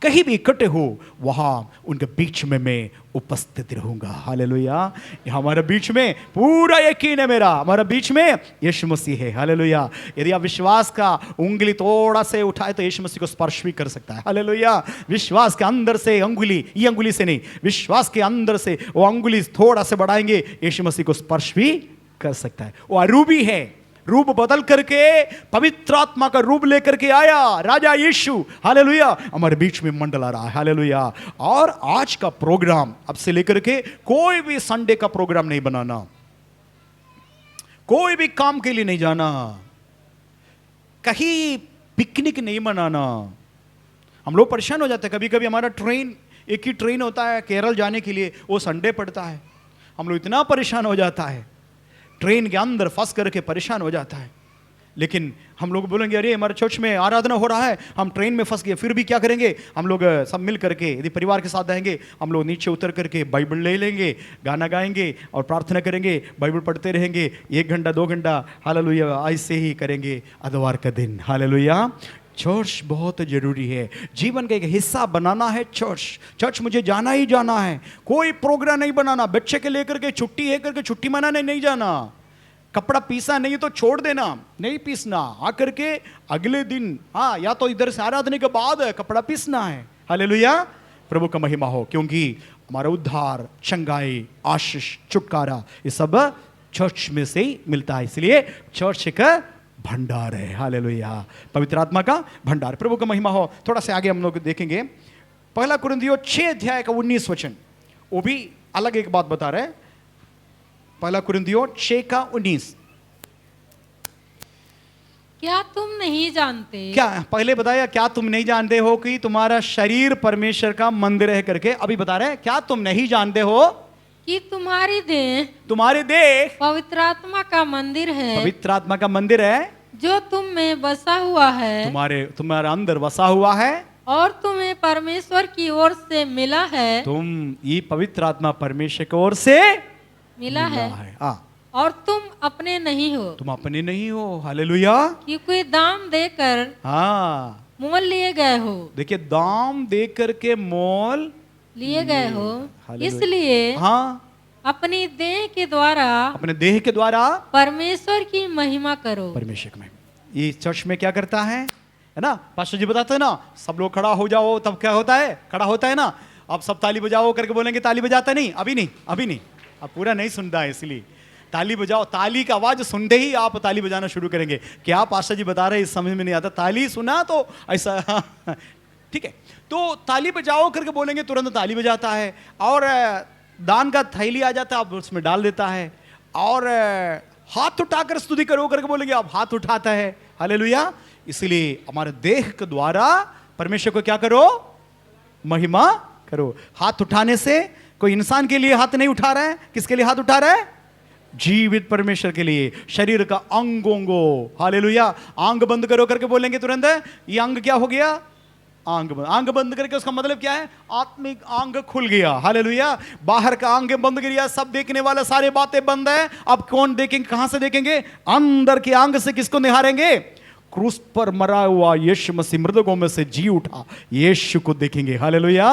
कहीं भी इकट्ठे हो, वहां उनके बीच में मैं उपस्थित रहूंगा। हालेलुया। हमारे बीच में पूरा यकीन है मेरा, हमारा बीच में यीशु मसीह है। हालेलुया। यदि आप विश्वास का उंगली थोड़ा से उठाए तो यीशु मसीह को स्पर्श भी कर सकता है। हालेलुया। विश्वास के अंदर से अंगुली, ये अंगुली से नहीं, विश्वास के अंदर से वो अंगुली थोड़ा से बढ़ाएंगे, यीशु मसीह को स्पर्श भी कर सकता है। वो अरूबी है, रूप बदल करके पवित्र आत्मा का रूप लेकर के आया राजा यीशु। हालेलुया। हमारे बीच में मंडला रहा है। हालेलुया। और आज का प्रोग्राम अब से लेकर के कोई भी संडे का प्रोग्राम नहीं बनाना, कोई भी काम के लिए नहीं जाना, कहीं पिकनिक नहीं मनाना। हम लोग परेशान हो जाते हैं कभी कभी, हमारा ट्रेन, एक ही ट्रेन होता है केरल जाने के लिए, वो संडे पड़ता है, हम लोग इतना परेशान हो जाता है, ट्रेन के अंदर फंस करके परेशान हो जाता है। लेकिन हम लोग बोलेंगे अरे हमारे चर्च में आराधना हो रहा है, हम ट्रेन में फंस गए, फिर भी क्या करेंगे? हम लोग सब मिल करके, यदि परिवार के साथ रहेंगे, हम लोग नीचे उतर करके बाइबल ले लेंगे, गाना गाएंगे और प्रार्थना करेंगे, बाइबल पढ़ते रहेंगे 1 घंटा 2 घंटा। हालेलुया। ऐसे ही करेंगे आदिवार का दिन। हालेलुया। चर्च बहुत जरूरी है, जीवन का एक हिस्सा बनाना है चर्च। चर्च मुझे जाना ही जाना है, कोई प्रोग्राम नहीं बनाना, बच्चे के लेकर के छुट्टी है करके छुट्टी मनाने नहीं जाना, कपड़ा पीसा नहीं तो छोड़ देना, नहीं पीसना, आकर के अगले दिन, हाँ, या तो इधर से आराधने के बाद कपड़ा पीसना है। हालेलुया। प्रभु का महिमा हो, क्योंकि हमारा उद्धार, चंगाई, आशीष, छुटकारा ये सब चर्च में से ही मिलता है। इसलिए चर्च का भंडार है। हालेलुया। पवित्र आत्मा का भंडार। प्रभु का महिमा हो। थोड़ा से आगे हम लोग देखेंगे 1 कुरिन्थियों 6 अध्याय का 19 वचन, वो भी अलग एक बात बता रहे हैं। 1 कुरिन्थियों 6 का 19। क्या तुम नहीं जानते? क्या पहले बताया, क्या तुम नहीं जानते हो कि तुम्हारा शरीर परमेश्वर का मंदिर है करके? अभी बता रहे हैं क्या तुम नहीं जानते हो कि तुम्हारी देह पवित्र आत्मा का मंदिर है, पवित्र आत्मा का मंदिर है, जो तुम में बसा हुआ है, तुम्हारे अंदर बसा हुआ है, और तुम्हें परमेश्वर की ओर से मिला है। तुम ये पवित्र आत्मा परमेश्वर की ओर से मिला है। और तुम अपने नहीं हो, तुम अपने नहीं हो। हालेलुया। क्योंकि दाम देकर मोल लिए गए हो। देखिए, दाम दे करके मोल लिए गए हो, इसलिए अपनी देह के द्वारा परमेश्वर की महिमा करो। परमेश्वर में ये चर्च में क्या करता है ना, पास्टर जी बताते हैं ना, सब लोग खड़ा हो जाओ, तब क्या होता है? खड़ा होता है ना, अब सब ताली बजाओ करके बोलेंगे, ताली बजाता नहीं, अभी नहीं, अब पूरा नहीं सुनता है, इसलिए ताली बजाओ। ताली का आवाज सुनते ही आप ताली बजाना शुरू करेंगे। क्या पास्टर जी बता रहे हैं, इस समझ में नहीं आता, ताली सुना तो ऐसा ठीक है, तो ताली बजाओ करके बोलेंगे, तुरंत ताली बजाता है, और दान का थैली आ जाता है, आप उसमें डाल देता है, और हाथ उठाकर स्तुति करो करके बोलेंगे, आप हाथ उठाता है। हालेलुया। इसलिए हमारे देह के द्वारा परमेश्वर को क्या करो? महिमा करो। हाथ उठाने से कोई इंसान के लिए हाथ नहीं उठा रहा है, किसके लिए हाथ उठा रहा है? जीवित परमेश्वर के लिए, शरीर का अंगों। हालेलुया। आंग बंद करो करके बोलेंगे तुरंत, ये अंग क्या हो गया? आंग बंद करके उसका मतलब क्या है? आत्मिक आंग खुल गया। हालेलुया। बाहर का आंग बंद गया, सब देखने वाला, सारे बातें बंद है, अब कौन देखेंगे? कहां से देखेंगे? अंदर के आंग से किसको निहारेंगे? क्रूस पर मरा हुआ यीशु मसीह मृतकों में से जी उठा यीशु को देखेंगे। हालेलुया।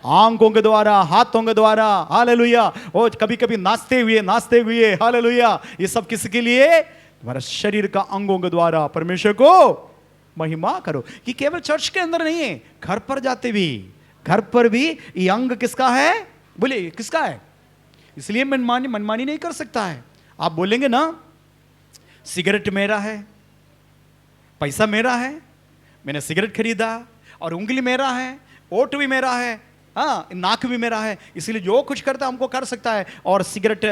आंखों के द्वारा, हाथों के द्वारा। हालेलुया। और कभी कभी नाचते हुए। हालेलुया। ये सब किसके लिए? तुम्हारा शरीर का अंगों के द्वारा परमेश्वर को महिमा करो। कि केवल चर्च के अंदर नहीं है, घर पर जाते भी, घर पर भी ये अंग किसका है? बोले किसका है? इसलिए मनमानी नहीं कर सकता है। आप बोलेंगे ना, सिगरेट मेरा है, पैसा मेरा है, मैंने सिगरेट खरीदा, और उंगली मेरा है, ओठ भी मेरा है, नाक भी मेरा है, इसलिए जो कुछ करता हमको कर सकता है। और सिगरेट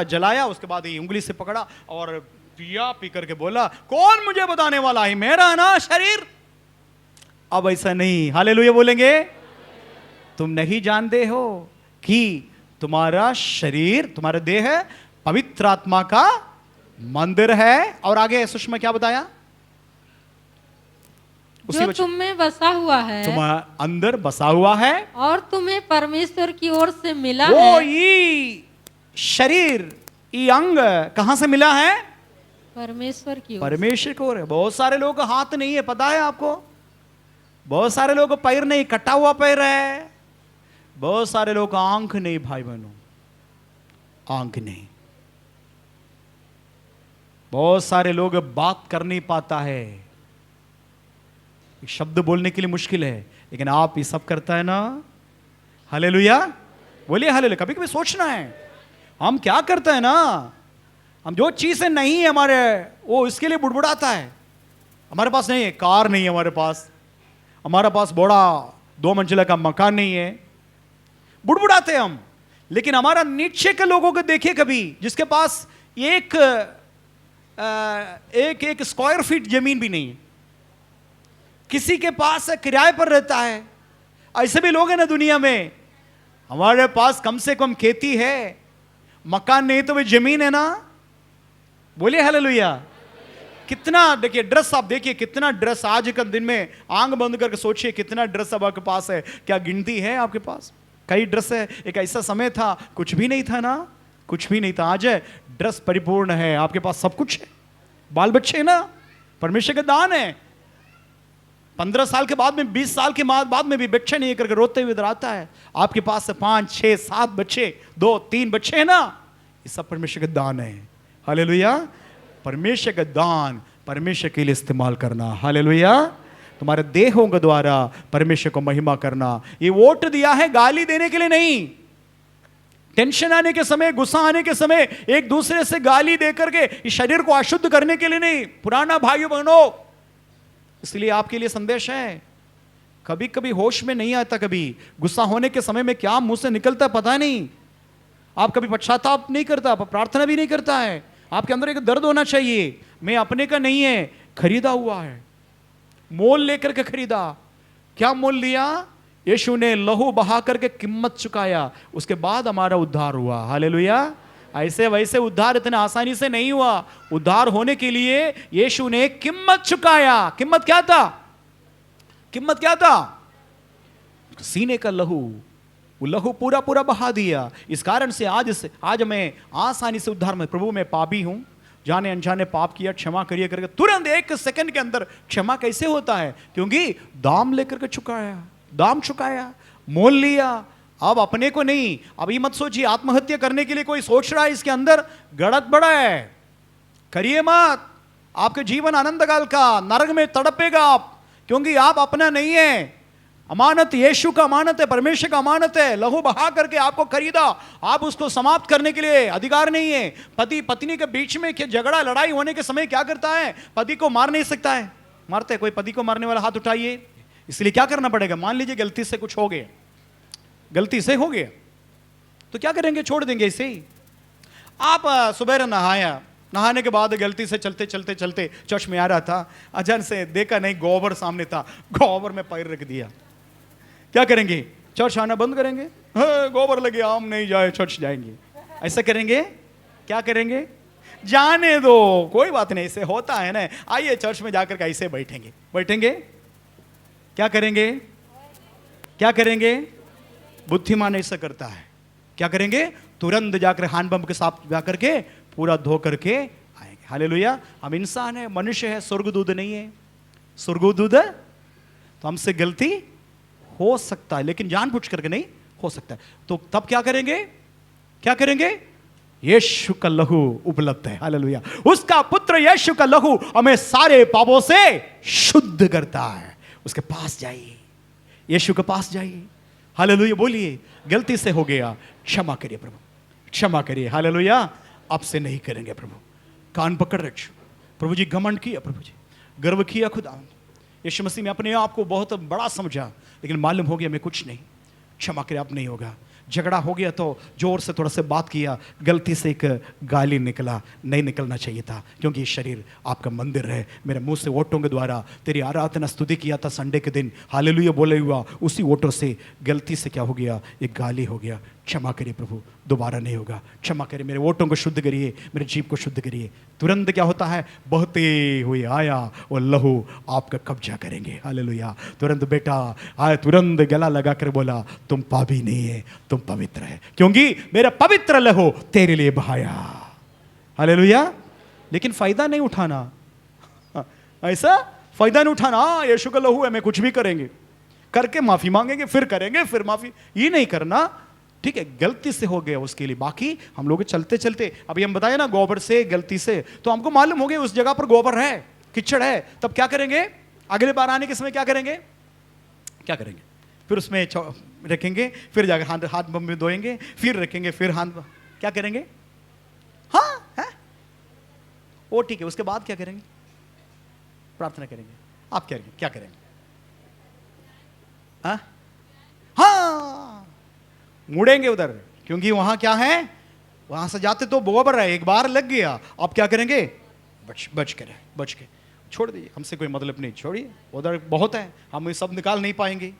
जलाया, उसके बाद ये उंगली से पकड़ा और पिया, पी करके बोला, कौन मुझे बताने वाला है, मेरा है ना शरीर। अब ऐसा नहीं। हालेलुया बोलेंगे। तुम नहीं जानते हो कि तुम्हारा शरीर, तुम्हारा देह पवित्र आत्मा का मंदिर है। और आगे सुषमा क्या बताया? जो तुम में बसा हुआ है, तुम्हारे अंदर बसा हुआ है और तुम्हें परमेश्वर की ओर से मिला वो है। ये शरीर, ये अंग कहां से मिला है? परमेश्वर की ओर। परमेश्वर की ओर है। बहुत सारे लोगों का हाथ नहीं है, पता है आपको? बहुत सारे लोगों को पैर नहीं, कटा हुआ पैर है। बहुत सारे लोगों का आंख नहीं, भाई बहनों, आंख नहीं। बहुत सारे लोग बात कर नहीं पाता है, शब्द बोलने के लिए मुश्किल है, लेकिन आप ये सब करता है ना। हालेलुया, बोलिए हालेलुया। कभी कभी सोचना है हम क्या करते हैं ना, हम जो चीजें नहीं है हमारे, वो इसके लिए बुड़बुड़ाता है। हमारे पास नहीं है, कार नहीं है हमारे पास, हमारे पास बड़ा 2 मंजिला का मकान नहीं है, बुड़बुड़ाते हैं हम। लेकिन हमारा नीचे के लोगों को देखिए कभी, जिसके पास एक स्क्वायर फीट जमीन भी नहीं है, किसी के पास किराए पर रहता है। ऐसे भी लोग हैं ना दुनिया में। हमारे पास कम से कम खेती है, मकान नहीं तो भी जमीन है ना। बोलिए हालेलुया। कितना देखिए ड्रेस, आप देखिए कितना ड्रेस आज के दिन में, आंख बंद करके सोचिए कितना ड्रेस अब आपके पास है। क्या गिनती है आपके पास? कई ड्रेस है। एक ऐसा समय था कुछ भी नहीं था ना, कुछ भी नहीं था। आज है ड्रेस परिपूर्ण है, आपके पास सब कुछ है, बाल बच्चे ना, परमेश्वर का दान है। 15 साल के बाद में, 20 साल के बाद में भी बच्चे नहीं करके रोते हुए इधर आता है। आपके पास 5, 6, 7 बच्चे, 2, 3 बच्चे हैं ना, ये सब परमेश्वर का दान है। हालेलुया। परमेश्वर का दान परमेश्वर के लिए इस्तेमाल करना। हालेलुया। तुम्हारे देहों के द्वारा परमेश्वर को महिमा करना। ये वोट दिया है गाली देने के लिए नहीं, टेंशन आने के समय, गुस्सा आने के समय एक दूसरे से गाली देकर के इस शरीर को अशुद्ध करने के लिए नहीं। पुराना भाइयों बहनों, इसलिए आपके लिए संदेश है, कभी कभी होश में नहीं आता, कभी गुस्सा होने के समय में क्या मुंह से निकलता पता नहीं। आप कभी पश्चाताप नहीं करता, आप प्रार्थना भी नहीं करता है। आपके अंदर एक दर्द होना चाहिए, मैं अपने का नहीं है, खरीदा हुआ है, मोल लेकर के खरीदा। क्या मोल लिया? यीशु ने लहू बहा करके कीमत चुकाया, उसके बाद हमारा उद्धार हुआ। हालेलुया। ऐसे वैसे उद्धार इतने आसानी से नहीं हुआ। उद्धार होने के लिए यीशु ने कीमत चुकाया। कीमत क्या था? कीमत क्या था? सीने का लहू, वो लहू पूरा पूरा बहा दिया। इस कारण से आज मैं आसानी से उद्धार में, प्रभु मैं पापी हूं, जाने अनजाने पाप किया, क्षमा करिए करके तुरंत 1 सेकंड के अंदर क्षमा कैसे होता है? क्योंकि दाम लेकर के चुकाया, दाम चुकाया, मोल लिया। अब अपने को नहीं। अब ये मत सोचिए आत्महत्या करने के लिए कोई सोच रहा है, इसके अंदर गड़त बड़ा है, करिए मत। आपके जीवन आनंद काल का, नरक में तड़पेगा आप, क्योंकि आप अपना नहीं है। अमानत यीशु का अमानत है, परमेश्वर का अमानत है। लहू बहा करके आपको खरीदा, आप उसको समाप्त करने के लिए अधिकार नहीं है। पति पत्नी के बीच में झगड़ा लड़ाई होने के समय क्या करता है? पति को मार नहीं सकता है, मारते? कोई पति को मारने वाला हाथ उठाइए। इसलिए क्या करना पड़ेगा? मान लीजिए गलती से कुछ हो गया, गलती से हो गया, तो क्या करेंगे? छोड़ देंगे इसे ही। आप सुबह नहाया, नहाने के बाद गलती से चलते चलते चलते चर्च में आ रहा था, अचानक से देखा नहीं गोबर सामने था, गोबर में पैर रख दिया, क्या करेंगे? चर्च आना बंद करेंगे? गोबर लगे, हम नहीं जाए, चर्च जाएंगे, ऐसा करेंगे? क्या करेंगे? जाने दो, कोई बात नहीं, ऐसे होता है ना, आइए चर्च में जाकर के ऐसे बैठेंगे। बैठेंगे? क्या करेंगे? क्या करेंगे? बुद्धिमान ऐसा करता है। क्या करेंगे? तुरंत जाकर हैंड पंप के साथ जाकर के पूरा धो करके आएंगे। हालेलुया। हम इंसान है, मनुष्य है, स्वर्गदूत नहीं है। स्वर्गदूत है तो हमसे गलती हो सकता है, लेकिन जानबूझ करके नहीं हो सकता है। तो तब क्या करेंगे? क्या करेंगे? यीशु का लहू उपलब्ध है। हालेलुया। उसका पुत्र यीशु का लहू हमें सारे पापों से शुद्ध करता है। उसके पास जाइए, यीशु के पास जाइए। हालेलुया। बोलिए, गलती से हो गया, क्षमा करिए प्रभु, क्षमा करिए। हालेलुया। अब से नहीं करेंगे प्रभु। कान पकड़ रखो प्रभु जी। घमंड किया प्रभु जी, गर्व किया खुदा, यीशु मसीह में अपने आप को बहुत बड़ा समझा, लेकिन मालूम हो गया मैं कुछ नहीं। क्षमा करिए, अब नहीं होगा। झगड़ा हो गया तो जोर से थोड़ा सा बात किया, गलती से एक गाली निकला, नहीं निकलना चाहिए था, क्योंकि ये शरीर आपका मंदिर है। मेरे मुंह से वोटों के द्वारा तेरी आराधना स्तुति किया था संडे के दिन, हालेलुया बोले हुआ, उसी वोटों से गलती से क्या हो गया? एक गाली हो गया। क्षमा करिए प्रभु, दोबारा नहीं होगा, क्षमा करिए, मेरे वोटों को शुद्ध करिए, मेरे जीव को शुद्ध करिए। तुरंत क्या होता है, बहते हुए आया और लहू आपका कब्जा करेंगे। हालेलुया। तुरंत बेटा आया, तुरंत गला लगाकर बोला तुम पापी नहीं है, तुम पवित्र है, क्योंकि मेरा पवित्र लहू तेरे लिए बहाया। हालेलुया। लेकिन फायदा नहीं उठाना, ऐसा फायदा नहीं उठाना, यीशु का लहू है मैं कुछ भी करेंगे, करके माफी मांगेंगे, फिर करेंगे, फिर माफी, ये नहीं करना। ठीक है, गलती से हो गया उसके लिए, बाकी हम लोग चलते चलते, अभी हम बताए ना गोबर से गलती से, तो हमको मालूम हो गया उस जगह पर गोबर है, कीचड़ है, तब क्या करेंगे, अगले बार आने के समय क्या करेंगे, क्या करेंगे, फिर उसमें रखेंगे, फिर जाकर हाथ हाथ में धोएंगे, फिर रखेंगे, फिर हाथ, क्या करेंगे, हाँ है वो ठीक है। उसके बाद क्या करेंगे, प्रार्थना करेंगे। आप क्या करेंगे, हाँ मुड़ेंगे उधर, क्योंकि वहां क्या है, वहां से जाते तो गोबर है, एक बार लग गया, आप क्या करेंगे, बच के छोड़ दीजिए, हमसे कोई मतलब नहीं, छोड़िए, उधर बहुत है, हम ये सब निकाल नहीं पाएंगे।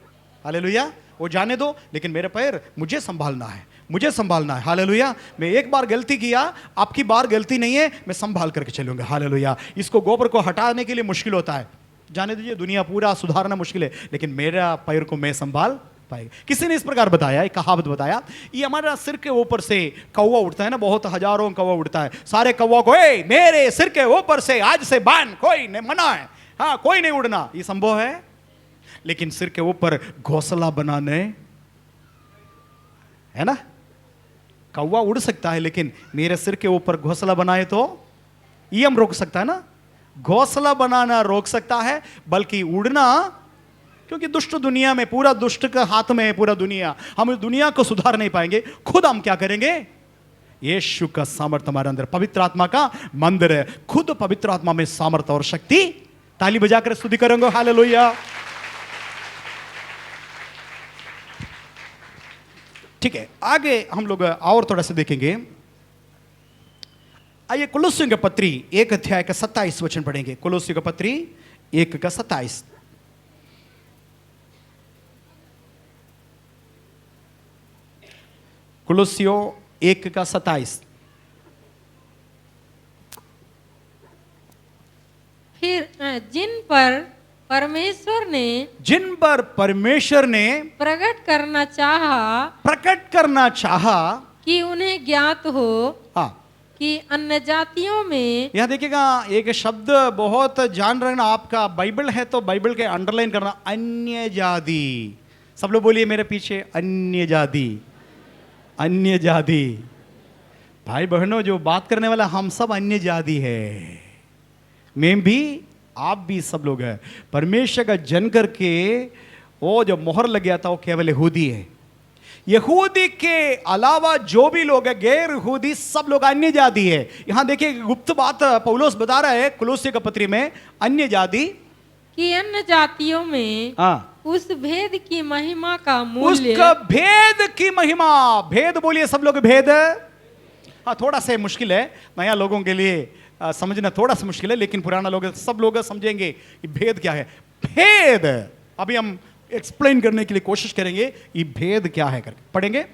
हालेलुया। वो जाने दो, लेकिन मेरे पैर मुझे संभालना है, मुझे संभालना है। हालेलुया। मैं एक बार गलती किया, आपकी बार गलती नहीं है, मैं संभाल करके चलूंगा। हालेलुया। इसको गोबर को हटाने के लिए मुश्किल होता है, जाने दीजिए, दुनिया पूरा सुधारना मुश्किल है, लेकिन मेरा पैर को मैं संभाल पाएगा। किसी ने इस प्रकार बताया, एक कहावत बताया, ये हमारा सिर के ऊपर से कौवा उड़ता है ना, बहुत हजारों कौवा उड़ता है, सारे कौवा को मेरे सिर के ऊपर से आज से बांध, कोई नहीं मना है, हाँ कोई नहीं उड़ना, ये संभव है। लेकिन सिर के ऊपर घोंसला बनाने, है ना, कौवा उड़ सकता है, लेकिन मेरे सिर के ऊपर घोंसला बनाए तो ये हम रोक सकता है ना, घोंसला बनाना रोक सकता है, बल्कि उड़ना, क्योंकि दुष्ट दुनिया में, पूरा दुष्ट के हाथ में है पूरा दुनिया, हम इस दुनिया को सुधार नहीं पाएंगे, खुद हम क्या करेंगे, यीशु का सामर्थ्य हमारे अंदर, पवित्र आत्मा का मंदिर है, खुद पवित्र आत्मा में सामर्थ्य और शक्ति। ताली बजाकर स्तुति करेंगे, हालेलुया। ठीक है, आगे हम लोग और थोड़ा सा देखेंगे। आइए कुलुस्सियों की पत्री 1 अध्याय का 27 वचन पढ़ेंगे। कुलुस्सियों की पत्री 1 का 27। कुलुस्सियों 1 का 27। फिर जिन पर परमेश्वर ने प्रकट करना चाहा कि उन्हें ज्ञात हो, हाँ, कि अन्य जातियों में, यहां देखिएगा एक शब्द बहुत जान रहे ना, आपका बाइबल है तो बाइबल के अंडरलाइन करना, अन्य जाति। सब लोग बोलिए मेरे पीछे, अन्य जाति, अन्य जाति। भाई बहनों, जो बात करने वाला हम सब अन्य जाति है, मैं भी, आप भी, सब लोग हैं। परमेश्वर का जन करके वो जो मोहर लग गया था वो केवल यहूदी है, यहूदी के अलावा जो भी लोग हैं गैर यहूदी सब लोग अन्य जाति है। यहां देखिए गुप्त बात पौलुस बता रहा है कुलुस्सियों की पत्री में, अन्य जाति कि अन्य जातियों में उस भेद की महिमा का मूल्य, उसका भेद की महिमा, भेद बोलिए सब लोग, भेद। हाँ थोड़ा सा मुश्किल है, नया लोगों के लिए समझना थोड़ा सा मुश्किल है, लेकिन पुराना लोग सब लोग समझेंगे कि भेद क्या है। भेद अभी हम एक्सप्लेन करने के लिए कोशिश करेंगे, ये भेद क्या है करके पढ़ेंगे।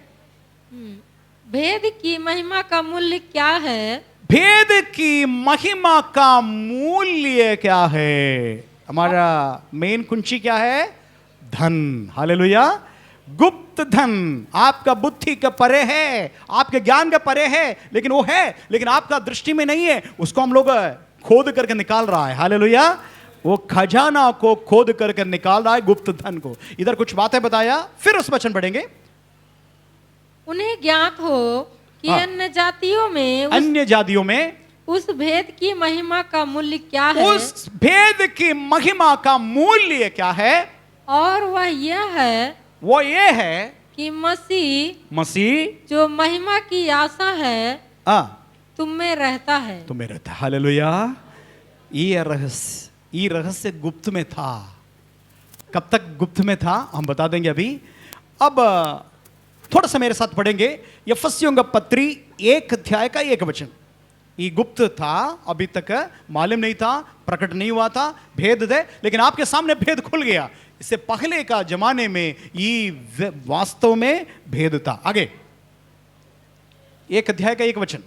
भेद की महिमा का मूल्य क्या है, भेद की महिमा का मूल्य क्या है। हमारा मेन कुंची क्या है, धन। हालेलुया। गुप्त धन आपका बुद्धि का परे है, आपके ज्ञान का परे है, लेकिन वो है, लेकिन आपका दृष्टि में नहीं है, उसको हम लोग खोद करके निकाल रहा है। हालेलुया। वो खजाना को खोद करके निकाल रहा है, गुप्त धन को। इधर कुछ बातें बताया, फिर उस वचन पढ़ेंगे। उन्हें ज्ञात हो कि अन्य जातियों में उस भेद की महिमा का मूल्य क्या है, उस भेद की महिमा का मूल्य क्या है, और वह ये है कि मसीह जो महिमा की आशा है तुम में रहता है। तुम्हें रहता है। हालेलुया। ये रहस्य गुप्त में था। कब तक गुप्त में था हम बता देंगे अभी। अब थोड़ा सा मेरे साथ पढ़ेंगे यफस्सियों का पत्री 1 अध्याय का 1 वचन। ये गुप्त था, अभी तक मालूम नहीं था, प्रकट नहीं हुआ था, भेद थे, लेकिन आपके सामने भेद खुल गया। इससे पहले का जमाने में ये वास्तव में भेद था। आगे 1 अध्याय का 1 वचन।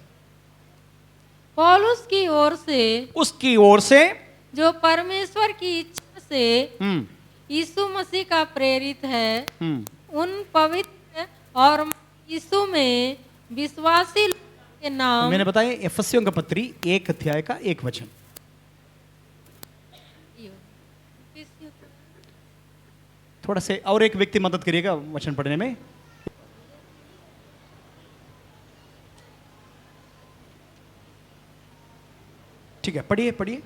पौलुस की ओर से, उसकी ओर से, जो परमेश्वर की इच्छा से यीशु मसीह का प्रेरित है, उन पवित्र और यीशु में विश्वासी लोगों के नाम। मैंने बताया एफेसियों का पत्री 1 अध्याय का 1 वचन। थोड़ा से और एक व्यक्ति मदद करिएगा वचन पढ़ने में। ठीक है, पढ़िए पढ़िए।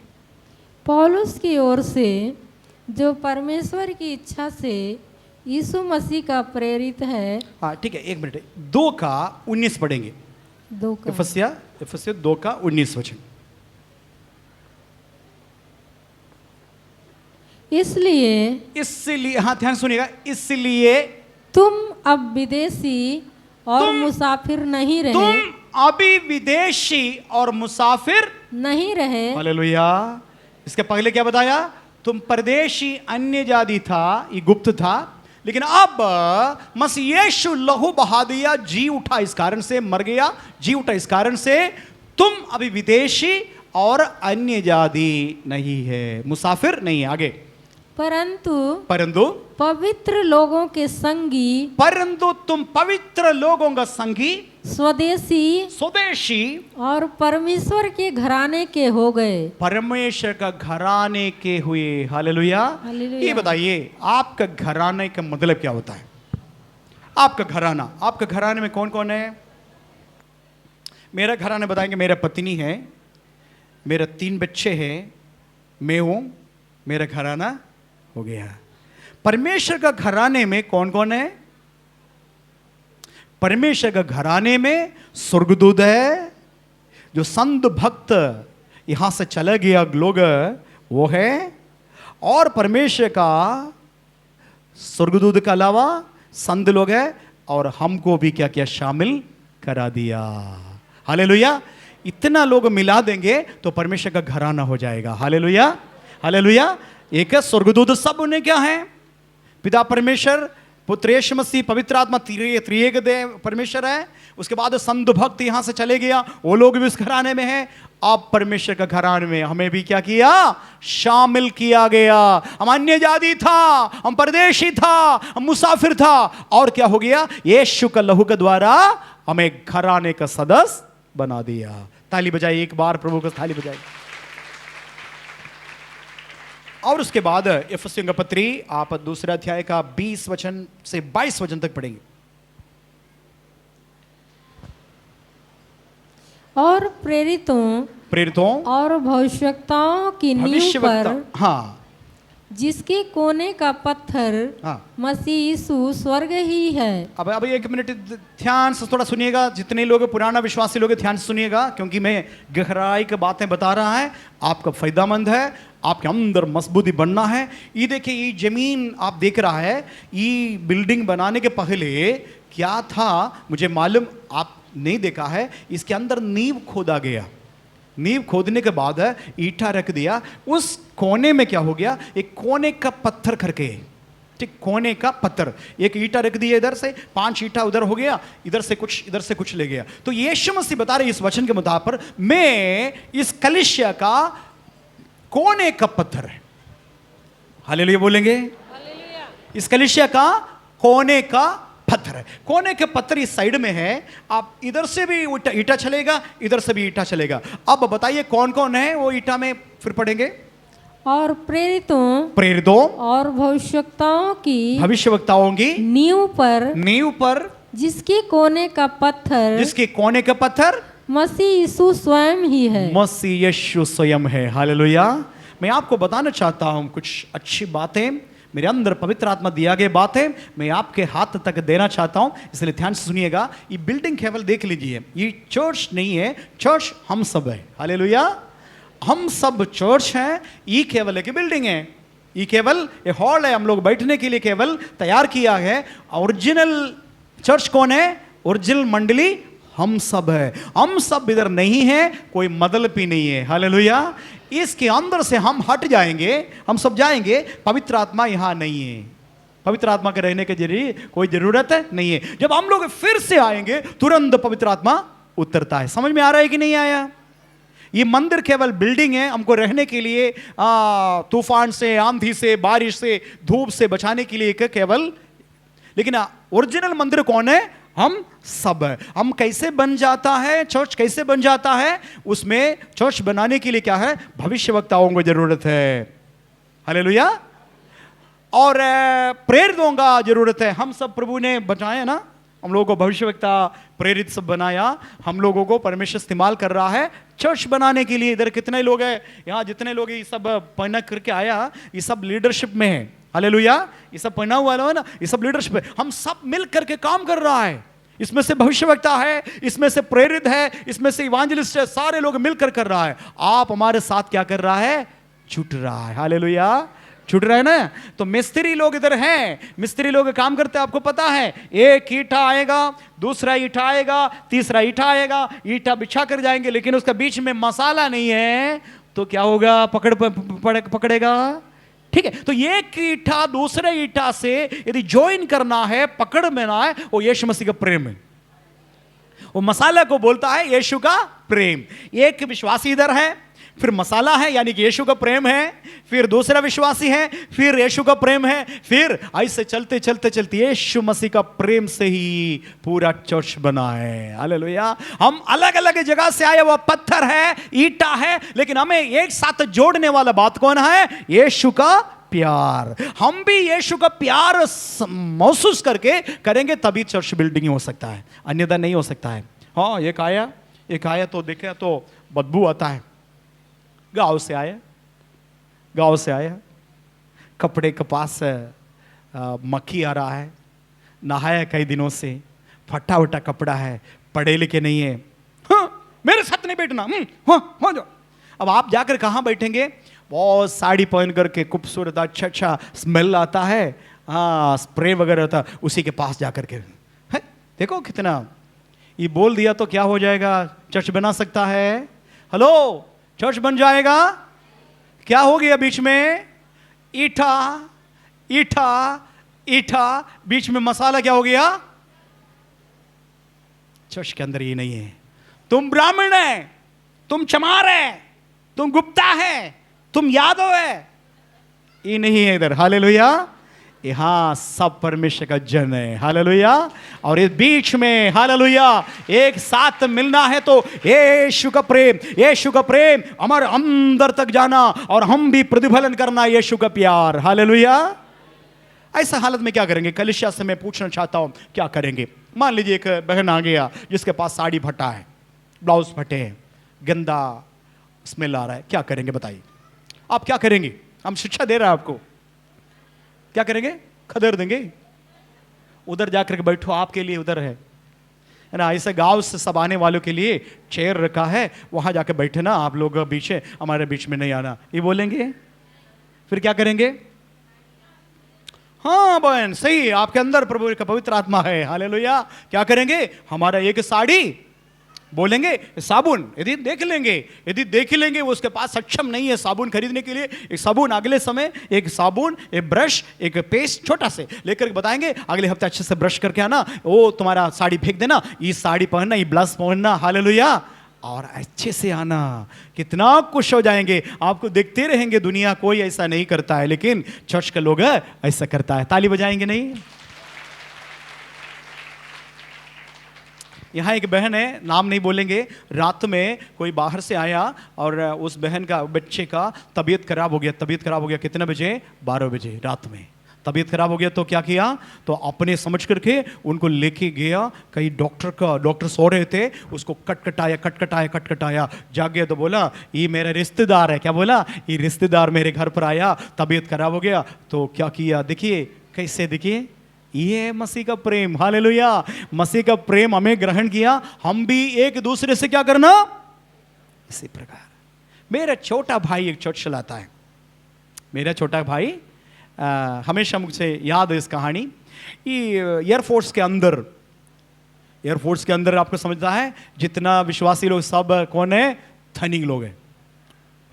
पौलुस की ओर से, जो परमेश्वर की इच्छा से यीशु मसीह का प्रेरित है। हाँ ठीक है, 1 मिनट। 2 का 19 पढ़ेंगे। 2 का एफेसियों 2 का 19 वचन। इसलिए, हाँ ध्यान सुनिएगा, इसलिए तुम अब विदेशी और मुसाफिर नहीं रहे। तुम अभी विदेशी और मुसाफिर नहीं रहे। हालेलुया। इसके पहले क्या बताया? तुम परदेशी अन्य जाति था, ये गुप्त था, लेकिन अब मसीह यीशु लहू बहा दिया, जी उठा इस कारण से, मर गया, जी उठा इस कारण से तुम अभी विदेशी और अन्य जाति नहीं है, मुसाफिर नहीं है। आगे, परंतु पवित्र लोगों के संगी, परंतु तुम पवित्र लोगों का संगी, स्वदेशी और परमेश्वर के घराने के हो गए। परमेश्वर का घराने के हुए। हालेलुया। ये बताइए, आपका घराने का मतलब क्या होता है? आपका घराना, आपका घराने में कौन कौन है? मेरा घराना बताएंगे, मेरा पत्नी है, मेरा 3 बच्चे हैं, मैं हूं, मेरा घराना हो गया। परमेश्वर का घराने में कौन कौन है? परमेश्वर का घराने में स्वर्गदूत है, जो संत भक्त यहां से चला गया लोग वो है, और परमेश्वर का स्वर्गदूत के अलावा संत लोग है, और हमको भी क्या क्या शामिल करा दिया। हालेलुया। इतना लोग मिला देंगे तो परमेश्वर का घराना हो जाएगा। Hallelujah, hallelujah. एक है स्वर्गदूत, सब उन्हें क्या है? पिता परमेश्वर, पुत्र यीशु मसीह, पवित्र आत्मा, त्रिएक देव परमेश्वर है। उसके बाद संत भक्त यहां से चले गया, वो लोग भी उस घराने में हैं। अब परमेश्वर का घराने में हमें भी क्या किया? शामिल किया गया। हम अन्य जाति था, हम परदेशी था, हम मुसाफिर था, और क्या हो गया? यीशु का लहू के द्वारा हमें घराने का सदस्य बना दिया। ताली बजाइए एक बार, प्रभु को ताली बजाइए। और उसके बाद एफेसियों का पत्री आप 2 अध्याय का 20 वचन से 22 वचन तक पढ़ेंगे। और प्रेरितों और भविष्यवक्ताओं की नींव पर, हाँ, जिसके कोने का पत्थर मसीह यीशु स्वर्ग ही है। अब 1 मिनट ध्यान से थोड़ा सुनिएगा। जितने लोग पुराना विश्वासी लोग ध्यान से सुनिएगा, क्योंकि मैं गहराई की बातें बता रहा है, आपका फायदामंद है, आपके अंदर मजबूती बनना है। ये देखिए, ये जमीन आप देख रहा है, ये बिल्डिंग बनाने के पहले क्या था मुझे मालूम, आप नहीं देखा है। इसके अंदर नींव खोदा गया, नींव खोदने के बाद ईटा रख दिया। उस कोने में क्या हो गया? एक कोने का पत्थर करके, ठीक, कोने का पत्थर, एक ईटा रख दिया, इधर से 5 ईटा उधर हो गया, इधर से कुछ ले गया। तो यीशु मसीह बता रहे इस वचन के मुताबिक, मैं इस कलीसिया का कोने का पत्थर है। हालेलुया बोलेंगे। इस कलीसिया का कोने का पत्थर है। कोने के पत्थर इस साइड में है, आप इधर से भी ईटा चलेगा, इधर से भी ईटा चलेगा। अब बताइए कौन कौन है वो ईटा में? फिर पढ़ेंगे। और प्रेरितों और भविष्यवक्ताओं की नींव पर, जिसके कोने का पत्थर मसीह यीशु स्वयं ही है। मसीह यीशु स्वयं है। हालेलुया। मैं आपको बताना चाहता हूं कुछ अच्छी बातें, मेरे अंदर पवित्र आत्मा दिया गया बातें मैं आपके हाथ तक देना चाहता हूं, इसलिए ध्यान से सुनिएगा। ये बिल्डिंग केवल देख लीजिए, ये चर्च नहीं है, चर्च हम सब है। हालेलुया। हम सब चर्च हैं, ये केवल एक बिल्डिंग है, ये केवल एक हॉल है, हम लोग बैठने के लिए केवल तैयार किया है। ओरिजिनल चर्च कौन है? ओरिजिनल मंडली हम सब है। हम सब इधर नहीं है, कोई मतलब ही नहीं है। हालेलुया। इसके अंदर से हम हट जाएंगे, हम सब जाएंगे, पवित्र आत्मा यहां नहीं है। पवित्र आत्मा के रहने के जरिए कोई जरूरत नहीं है। जब हम लोग फिर से आएंगे, तुरंत पवित्र आत्मा उतरता है। समझ में आ रहा है कि नहीं आया? ये मंदिर केवल बिल्डिंग है, हमको रहने के लिए तूफान से, आंधी से, बारिश से, धूप से बचाने के लिए केवल, लेकिन ओरिजिनल मंदिर कौन है? हम सब है। हम कैसे बन जाता है चर्च, कैसे बन जाता है? उसमें चर्च बनाने के लिए क्या है? भविष्यवक्ताओं को जरूरत है, हालेलुया, और प्रेरितों का जरूरत है। हम सब प्रभु ने बताया ना, हम लोगों को भविष्यवक्ता, प्रेरित सब बनाया, हम लोगों को परमेश्वर इस्तेमाल कर रहा है चर्च बनाने के लिए। इधर कितने लोग हैं? यहाँ जितने लोग ये सब पढ़ना करके आया, ये सब लीडरशिप में है, हालेलुया। ये सब पढ़ना हुआ है ना, ये सब लीडरशिप है। हम सब मिल करके काम कर रहा है। इसमें से भविष्यवक्ता है, इसमें से प्रेरित है, इसमें से इवांजलिस्ट है, सारे लोग मिलकर कर रहा है। आप हमारे साथ क्या कर रहा है? छूट रहा है, हालेलुया, छूट रहा है ना। तो मिस्त्री लोग इधर हैं, मिस्त्री लोग काम करते हैं, आपको पता है। एक ईंटा आएगा, दूसरा ईंटा आएगा, तीसरा ईंटा आएगा, ईंटा बिछा कर जाएंगे, लेकिन उसका बीच में मसाला नहीं है तो क्या होगा? पकड़ेगा, ठीक है। तो एक ईंटा दूसरे ईंटा से यदि ज्वाइन करना है, पकड़ में ना है, वो यीशु मसीह का प्रेम है। वो मसाला को बोलता है यीशु का प्रेम। एक विश्वासी इधर है, फिर मसाला है यानी कि यीशु का प्रेम है, फिर दूसरा विश्वासी है, फिर यीशु का प्रेम है, फिर ऐसे चलते चलते चलते यीशु मसीह का प्रेम से ही पूरा चर्च बना है, हालेलुया। हम अलग अलग जगह से आए, वह पत्थर है, ईंटा है, लेकिन हमें एक साथ जोड़ने वाला बात कौन है? यीशु का प्यार। हम भी यीशु का प्यार महसूस करके करेंगे तभी चर्च बिल्डिंग हो सकता है, अन्यथा नहीं हो सकता है। हाँ, एक आया तो देखे तो बदबू आता है, गांव से आया, कपड़े के पास मक्खी आ रहा है, नहाया कई दिनों से, फटा उटा कपड़ा है, पढ़े लिखे नहीं है। हाँ, मेरे साथ नहीं बैठना। हाँ जाओ। अब आप जाकर कहाँ बैठेंगे? बहुत साड़ी पहन करके खूबसूरत, अच्छा स्मेल आता है, हाँ, स्प्रे वगैरह होता, उसी के पास जाकर के है। देखो कितना ये बोल दिया तो क्या हो जाएगा? चर्च बना सकता है। हेलो, चर्च बन जाएगा। क्या हो गया बीच में? ईंटा, बीच में मसाला क्या हो गया? चर्च के अंदर ये नहीं है। तुम ब्राह्मण है, तुम चमार है, तुम गुप्ता है, तुम यादव है, ये नहीं है इधर, हालेलुया। यहां सब परमेश्वर का जन है, हालेलुया। और इस बीच में, हालेलुया, एक साथ मिलना है तो यीशु का प्रेम हमारे अंदर तक जाना, और हम भी प्रतिफलन करना यीशु का प्यार, हालेलुया। ऐसा हालत में क्या करेंगे? कलीसिया से मैं पूछना चाहता हूं, क्या करेंगे? मान लीजिए एक बहन आ गया जिसके पास साड़ी फटा है, ब्लाउज फटे हैं, गंदा स्मेल आ रहा है, क्या करेंगे बताइए? आप क्या करेंगे? हम शिक्षा दे रहे हैं आपको, क्या करेंगे? खदेड़ देंगे। उधर जाकर के बैठो, आपके लिए उधर है ना। ऐसे गांव से सब आने वालों के लिए चेयर रखा है, वहां जाके बैठे ना, आप लोग पीछे, हमारे बीच में नहीं आना, ये बोलेंगे। फिर क्या करेंगे? हाँ बहन, सही, आपके अंदर प्रभु का पवित्र आत्मा है, हालेलुया। क्या करेंगे? हमारा एक साड़ी, बोलेंगे साबुन, यदि देख लेंगे वो उसके पास सक्षम नहीं है साबुन खरीदने के लिए, एक साबुन अगले समय, एक साबुन, एक ब्रश, एक पेस्ट छोटा से लेकर बताएंगे, अगले हफ्ते अच्छे से ब्रश करके आना, वो तुम्हारा साड़ी फेंक देना, ये साड़ी पहनना, ये ब्लाउज पहनना, हालेलुया, और अच्छे से आना। कितना खुश हो जाएंगे। आपको देखते रहेंगे, दुनिया कोई ऐसा नहीं करता है, लेकिन चर्च का लोग ऐसा करता है। ताली बजाएंगे नहीं? यहाँ एक बहन है, नाम नहीं बोलेंगे, रात में कोई बाहर से आया और उस बहन का, बच्चे का तबीयत खराब हो गया। कितने बजे? 12 बजे रात में तबीयत खराब हो गया। तो क्या किया? तो अपने समझ करके उनको लेके गया, कई डॉक्टर सो रहे थे, उसको कटकटाया, जाग गया तो बोला ये मेरा रिश्तेदार है। क्या बोला? ये रिश्तेदार मेरे घर पर आया, तबीयत खराब हो गया। तो क्या किया? देखिए कैसे, देखिए ये मसीह का प्रेम, हालेलुया। मसीह का प्रेम हमें ग्रहण किया, हम भी एक दूसरे से क्या करना? इसी प्रकार। मेरा छोटा भाई एक चर्च चलाता है। मेरा छोटा भाई हमेशा मुझसे याद है इस कहानी। ये एयरफोर्स के अंदर आपको समझता है, जितना विश्वासी लोग सब कौन है? धनिक लोग हैं।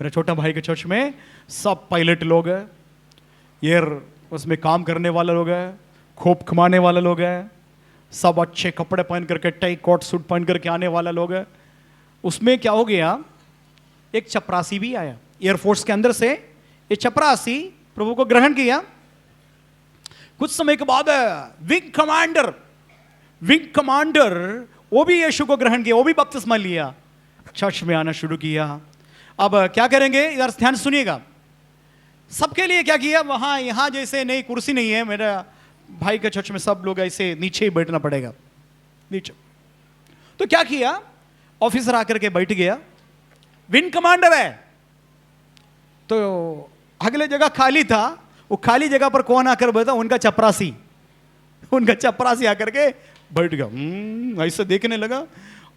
मेरा छोटा भाई के चर्च में सब पायलट लोग हैं, एयर उसमें काम करने वाले लोग हैं, खोप कमाने वाले लोग हैं, सब अच्छे कपड़े पहन करके, टाई कोट सूट पहन करके आने वाला लोग है। उसमें क्या हो गया, एक चपरासी भी आया एयरफोर्स के अंदर से। ये चपरासी प्रभु को ग्रहण किया। कुछ समय के बाद विंग कमांडर वो भी यीशु को ग्रहण किया, वो भी बपतिस्मा लिया, चर्च में आना शुरू किया। अब क्या करेंगे, यार ध्यान सुनिएगा। सबके लिए क्या किया, वहां यहां जैसे नहीं, कुर्सी नहीं है, मेरा भाई के चर्च में सब लोग ऐसे नीचे ही बैठना पड़ेगा, नीचे। तो क्या किया, ऑफिसर आकर के बैठ गया, विंग कमांडर है। तो अगले जगह खाली था, वो खाली जगह पर कौन आकर बैठा, उनका चपरासी आकर के बैठ गया। ऐसे देखने लगा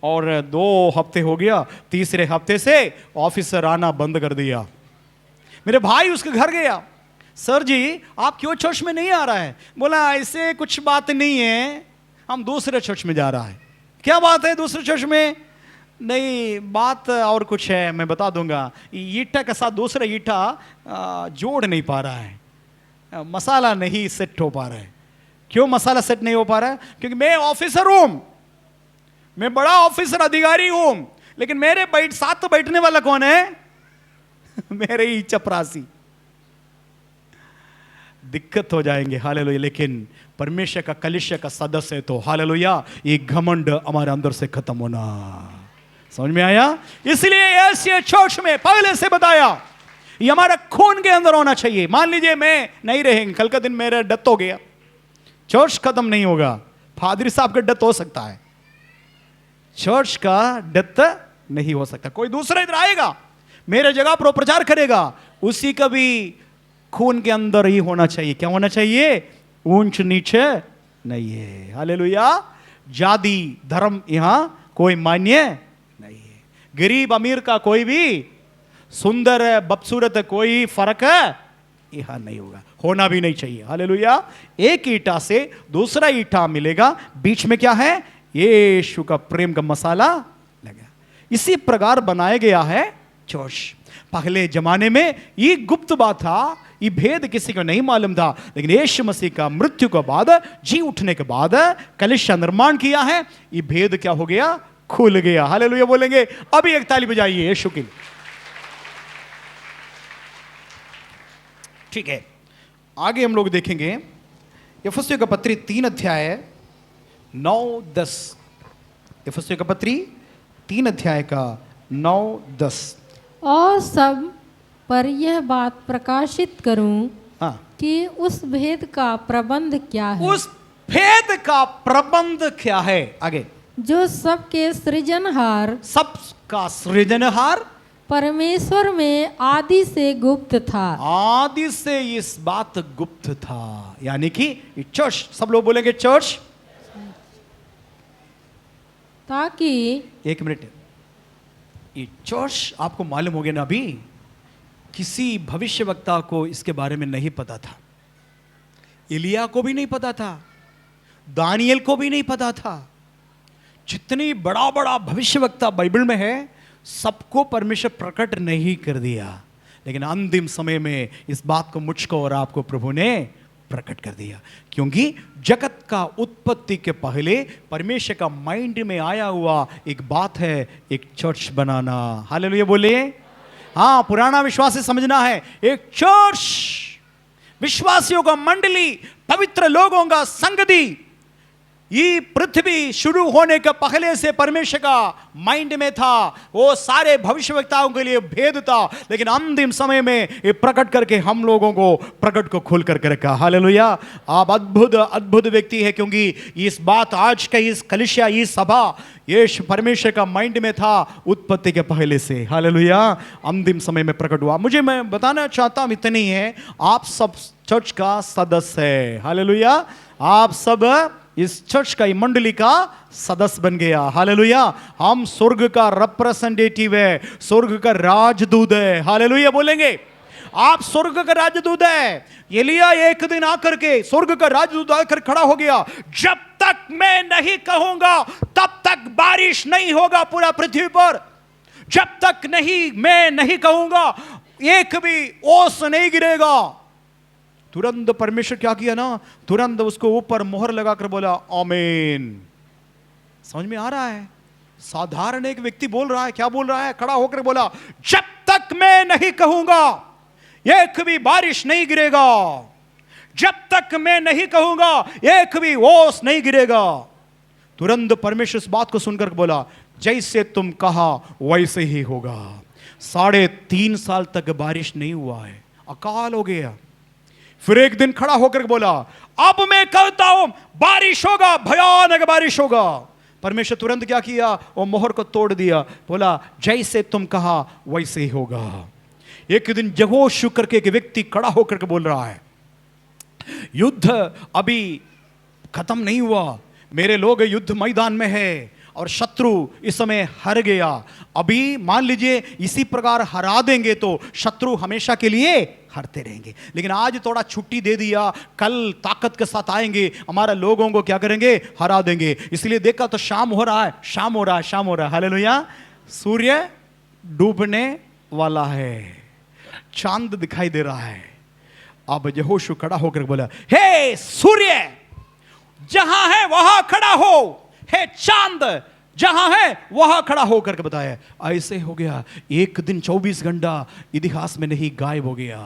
और 2 हफ्ते हो गया, तीसरे हफ्ते से ऑफिसर आना बंद कर दिया। मेरे भाई उसके घर गया, सर जी आप क्यों चर्च में नहीं आ रहा है? बोला ऐसे कुछ बात नहीं है, हम दूसरे चर्च में जा रहा है। क्या बात है दूसरे चर्च में? नहीं, बात और कुछ है, मैं बता दूंगा। ईटा के साथ दूसरा ईटा जोड़ नहीं पा रहा है, मसाला नहीं सेट हो पा रहा है। क्यों मसाला सेट नहीं हो पा रहा है? क्योंकि मैं ऑफिसर हूं, मैं बड़ा ऑफिसर अधिकारी हूं, लेकिन मेरे साथ तो बैठने वाला कौन है? मेरे ही चपरासी। दिक्कत हो जाएंगे, हालेलुया। लेकिन परमेश्वर का कलीसिया का सदस्य है तो हालेलुया, ये घमंड हमारे अंदर से खत्म होना। समझ में आया? इसलिए ऐसे चर्च में पहले से बताया, ये हमारा खून के अंदर होना चाहिए। मान लीजिए मैं नहीं रहेंगे, कल का दिन मेरा डेथ हो गया, चर्च खत्म नहीं होगा। फादरी साहब का डेथ हो सकता है, चर्च का डेथ नहीं हो सकता। कोई दूसरा इधर आएगा, मेरे जगह पर प्रचार करेगा, उसी का भी खून के अंदर ही होना चाहिए। क्या होना चाहिए? ऊंच नीचे नहीं है। हालेलुया। जाति धर्म यहां कोई मान्य नहीं है। गरीब अमीर का कोई भी, सुंदर है बदसूरत है, कोई फर्क यहां नहीं होगा, होना भी नहीं चाहिए। हालेलुया। एक ईटा से दूसरा ईटा मिलेगा, बीच में क्या है? यीशु का प्रेम का मसाला लगा। इसी प्रकार बनाया गया है चर्च। पहले जमाने में ये गुप्त बात था, ये भेद किसी को नहीं मालूम था, लेकिन यीशु मसीह का मृत्यु के बाद, जी उठने के बाद कलीसिया निर्माण किया है, ये भेद क्या हो गया? खुल गया। हालेलुया बोलेंगे। अभी एक ताली बजाइए यीशु के लिए। ठीक है, आगे हम लोग देखेंगे इफिसियों का पत्री 3 अध्याय 9-10। इफिसियों का पत्री 3 अध्याय का 9-10। और सब पर यह बात प्रकाशित करूं हाँ, कि उस भेद का प्रबंध क्या है, उस भेद का प्रबंध क्या है? आगे, जो सबके सृजनहार, सबका सृजनहार परमेश्वर में आदि से गुप्त था। आदि से इस बात गुप्त था, यानी कि चर्च, सब लोग बोलेंगे चर्च। ताकि, एक मिनट, ये चर्च आपको मालूम हो गया ना, अभी किसी भविष्यवक्ता को इसके बारे में नहीं पता था, एलिया को भी नहीं पता था, दानियल को भी नहीं पता था। जितनी बड़ा बड़ा भविष्यवक्ता बाइबल में है, सबको परमेश्वर प्रकट नहीं कर दिया, लेकिन अंतिम समय में इस बात को मुझको और आपको प्रभु ने प्रकट कर दिया। क्योंकि जगत का उत्पत्ति के पहले परमेश्वर का माइंड में आया हुआ एक बात है, एक चर्च बनाना। हालेलुया बोलिए। हाँ, पुराना विश्वास से समझना है, एक चर्च, विश्वासियों का मंडली, पवित्र लोगों का संगति। ये पृथ्वी शुरू होने के पहले से परमेश्वर का माइंड में था, वो सारे भविष्यवक्ताओं के लिए भेद था, लेकिन अंतिम समय में ये प्रकट करके हम लोगों को प्रकट को खोल करके रखा। हालेलुया। आप अद्भुत अद्भुत व्यक्ति है, क्योंकि इस बात आज का इस कलीसिया, इस सभा, ये परमेश्वर का माइंड में था उत्पत्ति के पहले से। हालेलुया। अंतिम समय में प्रकट हुआ। मुझे, मैं बताना चाहता हूं इतनी है, आप सब चर्च का सदस्य है। हालेलुया। आप सब इस चर्च का, मंडली का सदस्य बन गया। हालेलुया। हम स्वर्ग का रिप्रेजेंटेटिव है, स्वर्ग का राजदूत है। हालेलुया बोलेंगे। आप स्वर्ग का राजदूत है। एलिया एक दिन आकर के स्वर्ग का राजदूत आकर खड़ा हो गया, जब तक मैं नहीं कहूंगा तब तक बारिश नहीं होगा पूरा पृथ्वी पर, जब तक नहीं मैं नहीं कहूंगा एक भी ओस नहीं गिरेगा। तुरंत परमेश्वर क्या किया ना, तुरंत उसको ऊपर मोहर लगाकर बोला आमीन। समझ में आ रहा है? साधारण एक व्यक्ति बोल रहा है, क्या बोल रहा है? खड़ा होकर बोला, जब तक मैं नहीं कहूंगा एक भी बारिश नहीं गिरेगा, जब तक मैं नहीं कहूंगा एक भी ओस नहीं गिरेगा। तुरंत परमेश्वर इस बात को सुनकर बोला, जैसे तुम कहा वैसे ही होगा। 3.5 साल तक बारिश नहीं हुआ है, अकाल हो गया। फिर एक दिन खड़ा होकर बोला, अब मैं कहता हूं बारिश होगा, भयानक बारिश होगा। परमेश्वर तुरंत क्या किया, वो मोहर को तोड़ दिया, बोला जैसे तुम कहा वैसे ही होगा। एक दिन यहोशू करके एक व्यक्ति खड़ा होकर के बोल रहा है, युद्ध अभी खत्म नहीं हुआ, मेरे लोग युद्ध मैदान में है और शत्रु इस समय हार गया। अभी मान लीजिए इसी प्रकार हरा देंगे तो शत्रु हमेशा के लिए हारते रहेंगे, लेकिन आज थोड़ा छुट्टी दे दिया, कल ताकत के साथ आएंगे, हमारे लोगों को क्या करेंगे, हरा देंगे। इसलिए देखा तो शाम हो रहा है, शाम हो रहा है, शाम हो रहा है। हालेलुया, सूर्य डूबने वाला है, चांद दिखाई दे रहा है। अब यहोशू खड़ा होकर बोला, हे सूर्य जहां है वहां खड़ा हो, हे चांद जहां है वहां खड़ा होकर के बताया। ऐसे हो गया, एक दिन 24 घंटा इतिहास में नहीं, गायब हो गया।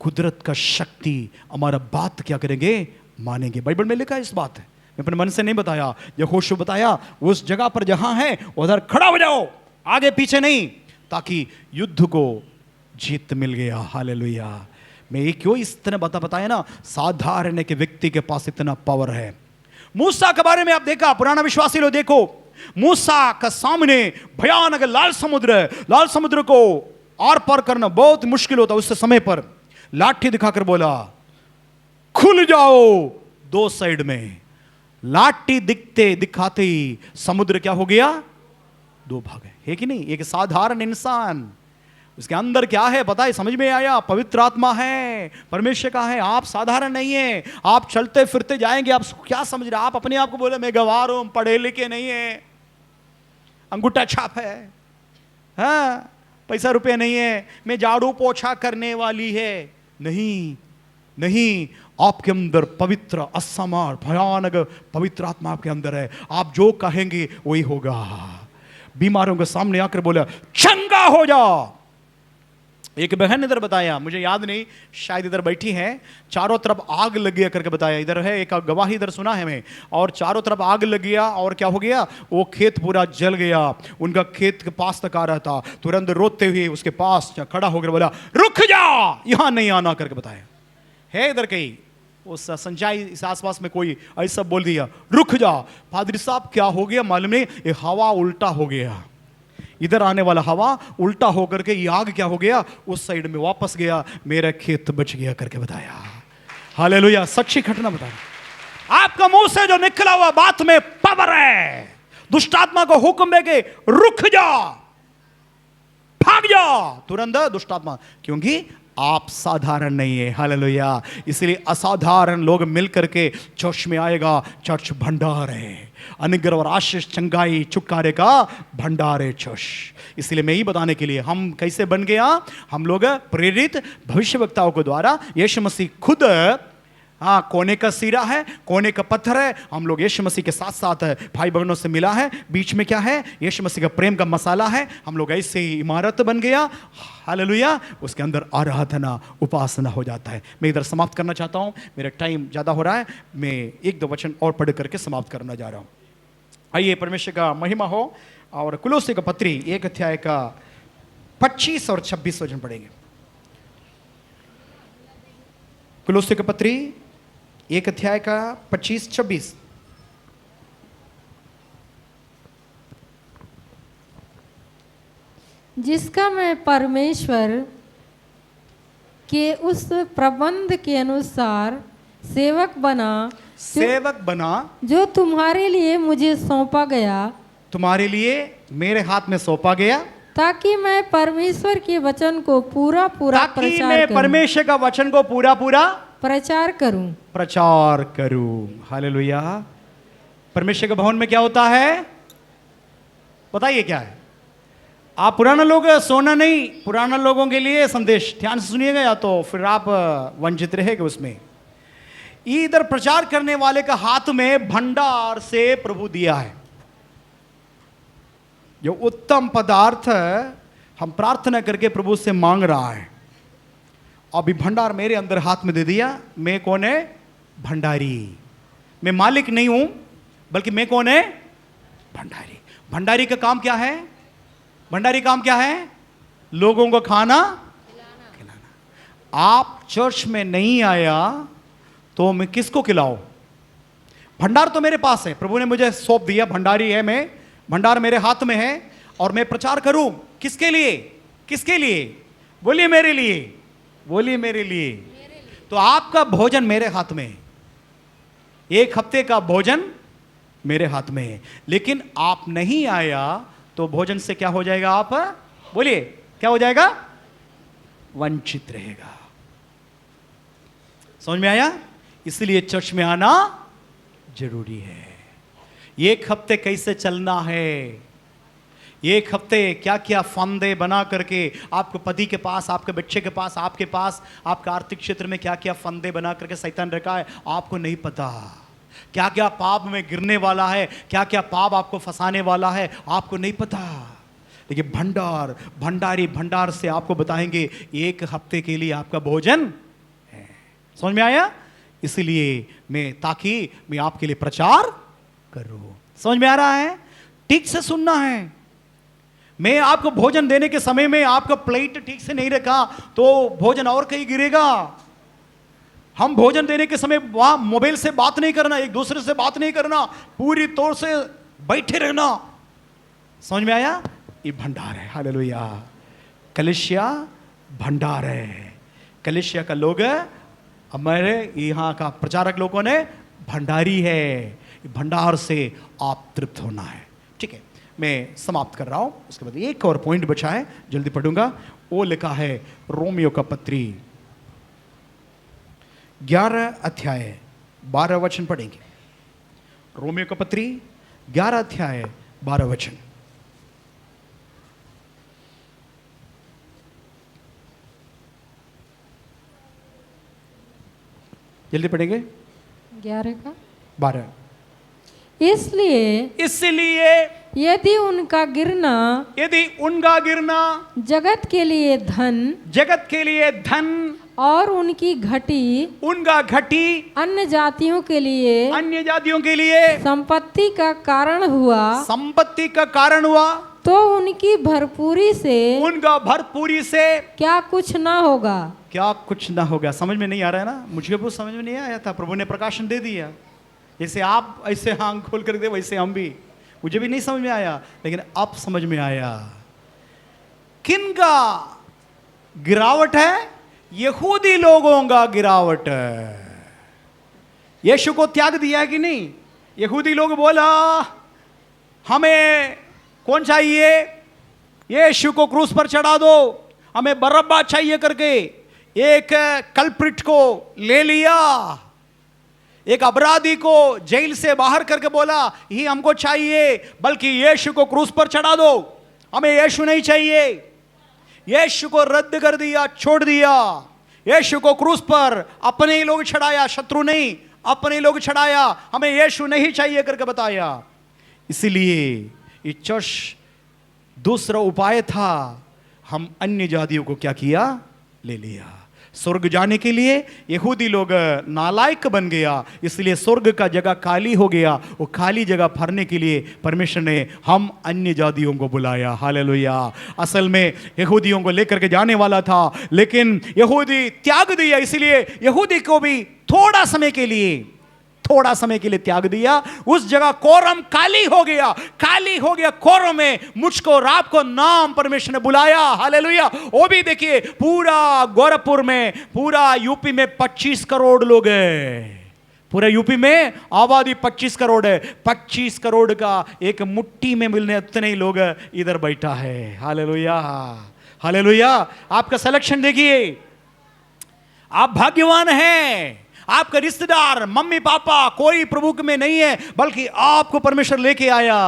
कुदरत का शक्ति हमारा बात क्या करेंगे, मानेंगे। बाइबल में लिखा है इस बात है, मैं अपने मन से नहीं बताया, यहोशू बताया, उस जगह पर जहां है उधर खड़ा हो जाओ, आगे पीछे नहीं, ताकि युद्ध को जीत मिल गया। हालेलुया। मैं ये क्यों इस तरह बताया ना, साधारण के व्यक्ति के पास इतना पावर है। मूसा के बारे में आप देखा, पुराना विश्वासी लोग देखो, मूसा का सामने भयानक लाल समुद्र को आर पार करना बहुत मुश्किल होता। उस समय पर लाठी दिखाकर बोला, खुल जाओ दो साइड में। लाठी दिखाते ही समुद्र क्या हो गया, दो भाग है कि नहीं। एक साधारण इंसान, उसके अंदर क्या है पता है, समझ में आया, पवित्र आत्मा है, परमेश्वर का है। आप साधारण नहीं है, आप चलते फिरते जाएंगे। आप क्या समझ रहे, आप अपने आप को बोले मैं गवार हूं, पढ़े लिखे नहीं है, अंगूठा छाप है, हाँ, पैसा रुपये नहीं है, मैं झाड़ू पोछा करने वाली है। नहीं नहीं, आपके अंदर पवित्र असमार भयानक पवित्र आत्मा आपके अंदर है। आप जो कहेंगे वही होगा। बीमारों के सामने आकर बोला, चंगा हो जा। एक बहन इधर बताया, मुझे याद नहीं, शायद इधर बैठी हैं, चारों तरफ आग लग गया करके बताया। इधर है एक गवाही, इधर सुना है मैं, और चारों तरफ आग लग गया और क्या हो गया, वो खेत पूरा जल गया। उनका खेत के पास तक आ रहा था, तुरंत रोते हुए उसके पास खड़ा होकर बोला, रुक जा, यहां नहीं आना करके बताया। है इधर कहीं उस संचाई इस आसपास में कोई ऐसा बोल दिया, रुक जा। पादरी साहब क्या हो गया मालूम नहीं, ये हवा उल्टा हो गया, इधर आने वाला हवा उल्टा होकर के ये आग क्या हो गया, उस साइड में वापस गया, मेरा खेत बच गया करके बताया। हालेलुया, सच्ची घटना बताया। आपका मुंह से जो निकला हुआ बात में पावर है। दुष्ट आत्मा को हुक्म दे के रुक जा, भाग जा तुरंत दुष्ट आत्मा, क्योंकि आप साधारण नहीं है। हालेलुया। इसलिए असाधारण लोग मिलकर के चर्च में आएगा। चर्च भंडार है, अनुग्रह और आशीष चंगाई छुटकारे का भंडार है चर्च। इसलिए मैं ही बताने के लिए, हम कैसे बन गया, हम लोग प्रेरित भविष्यवक्ताओं के द्वारा, यीशु मसीह खुद कोने का सिरा है, कोने का पत्थर है। हम लोग यीशु मसीह के साथ साथ भाई बहनों से मिला है, बीच में क्या है, यीशु मसीह का प्रेम का मसाला है। हम लोग ऐसे ही इमारत बन गया। हालेलुया। उसके अंदर आराधना उपासना हो जाता है। मैं इधर समाप्त करना चाहता हूं, मेरा टाइम ज़्यादा हो रहा है। मैं 1-2 वचन और पढ़ करके समाप्त करना जा रहा हूं। आइए, परमेश्वर का महिमा हो। और कुलोसी का पत्री 1 अध्याय का 25 और 26 वचन पढ़ेंगे। कुलोसी का पत्री 1 अध्याय का 25-26। जिसका मैं परमेश्वर के उस प्रबंध के अनुसार सेवक बना जो तुम्हारे लिए मुझे सौंपा गया, तुम्हारे लिए मेरे हाथ में सौंपा गया, ताकि मैं परमेश्वर के वचन को पूरा परमेश्वर का वचन को पूरा प्रचार करूं। हालेलुया। परमेश्वर के भवन में क्या होता है बताइए, क्या है? आप पुराना लोग सोना नहीं, पुराना लोगों के लिए संदेश ध्यान से सुनिएगा, या तो फिर आप वंचित रहेंगे उसमें। इधर प्रचार करने वाले का हाथ में भंडार से प्रभु दिया है, जो उत्तम पदार्थ हम प्रार्थना करके प्रभु से मांग रहा है। अभी भंडार मेरे अंदर हाथ में दे दिया। मैं कौन है? भंडारी। मैं मालिक नहीं हूं, बल्कि मैं कौन है? भंडारी। भंडारी का काम क्या है? भंडारी काम क्या है? लोगों को खाना खिलाना। आप चर्च में नहीं आया तो मैं किसको खिलाऊं? भंडार तो मेरे पास है, प्रभु ने मुझे सौंप दिया, भंडारी है मैं, भंडार मेरे हाथ में है, और मैं प्रचार करूं किसके लिए? किसके लिए? बोलिए मेरे लिए, बोलिए मेरे लिए। तो आपका भोजन मेरे हाथ में है, एक हफ्ते का भोजन मेरे हाथ में है। लेकिन आप नहीं आया तो भोजन से क्या हो जाएगा? आप बोलिए क्या हो जाएगा? वंचित रहेगा। समझ में आया? इसलिए चर्च में आना जरूरी है। एक हफ्ते कैसे चलना है, एक हफ्ते क्या क्या फंदे बना करके आपको पति के पास, आपके बच्चे के पास, आपके पास, आपका आर्थिक क्षेत्र में क्या क्या फंदे बना करके शैतान रखा है, आपको नहीं पता। क्या क्या पाप में गिरने वाला है, क्या क्या पाप आपको फंसाने वाला है, आपको नहीं पता। लेकिन भंडार, भंडारी भंडार से आपको बताएंगे एक हफ्ते के लिए आपका भोजन है। समझ में आया? इसलिए ताकि मैं आपके लिए प्रचार करूं। समझ में आ रहा है? ठीक से सुनना है। मैं आपको भोजन देने के समय में आपका प्लेट ठीक से नहीं रखा तो भोजन और कहीं गिरेगा। हम भोजन देने के समय वहां मोबाइल से बात नहीं करना, एक दूसरे से बात नहीं करना, पूरी तौर से बैठे रहना। समझ में आया? ये भंडार है। हालेलुया। कलीसिया भंडार है। कलीसिया का लोग हमारे यहाँ का प्रचारक लोगों ने भंडारी है। भंडार से आप तृप्त होना है। ठीक है, मैं समाप्त कर रहा हूं। उसके बाद एक और पॉइंट बचा है, जल्दी पढ़ूंगा। वो लिखा है रोमियो का पत्री 11 अध्याय 12 वचन पढ़ेंगे। रोमियो का पत्री 11 अध्याय 12 वचन। जल्दी पढ़ेंगे। 11 का 12। इसलिए यदि उनका गिरना जगत के लिए धन और उनकी घटी अन्य जातियों के लिए संपत्ति का कारण हुआ तो उनकी भरपूरी से क्या कुछ ना होगा। समझ में नहीं आ रहा है ना? मुझे वो समझ में नहीं आया था, प्रभु ने प्रकाशन दे दिया। जैसे आप ऐसे आंख खोल कर दे वैसे हम भी, मुझे भी नहीं समझ में आया, लेकिन अब समझ में आया। किन का गिरावट है? यहूदी लोगों का गिरावट है। यीशु को त्याग दिया कि नहीं? यहूदी लोग बोला हमें कौन चाहिए? यीशु को क्रूस पर चढ़ा दो, हमें बरअब्बा चाहिए करके एक कल्प्रिट को ले लिया, एक अपराधी को जेल से बाहर करके बोला ही हमको चाहिए, बल्कि यीशु को क्रूस पर चढ़ा दो, हमें यीशु नहीं चाहिए। यीशु को रद्द कर दिया, छोड़ दिया। यीशु को क्रूस पर अपने ही लोग चढ़ाया, शत्रु नहीं, अपने ही लोग चढ़ाया, हमें यीशु नहीं चाहिए करके बताया। इसीलिए ये चर्च दूसरा उपाय था, हम अन्य जातियों को क्या किया? ले लिया। स्वर्ग जाने के लिए यहूदी लोग नालायक बन गया, इसलिए स्वर्ग का जगह खाली हो गया। वो खाली जगह भरने के लिए परमेश्वर ने हम अन्य जातियों को बुलाया। हालेलुया। असल में यहूदियों को लेकर के जाने वाला था, लेकिन यहूदी त्याग दिया, इसलिए यहूदी को भी थोड़ा समय के लिए त्याग दिया। उस जगह कोरम खाली हो गया। कोरम में मुझको और आपको नाम परमेश्वर ने बुलाया। हालेलुया। वो भी देखिए, पूरा गोरखपुर में, पूरा यूपी में 25 करोड़ लोग हैं। पूरे यूपी में आबादी 25 करोड़ है। 25 करोड़ का एक मुट्ठी में मिलने उतने ही लोग इधर बैठा है। Hallelujah, hallelujah. आपका सिलेक्शन देखिए, आप भाग्यवान हैं। आपका रिश्तेदार, मम्मी पापा कोई प्रभु में नहीं है, बल्कि आपको परमेश्वर लेके आया।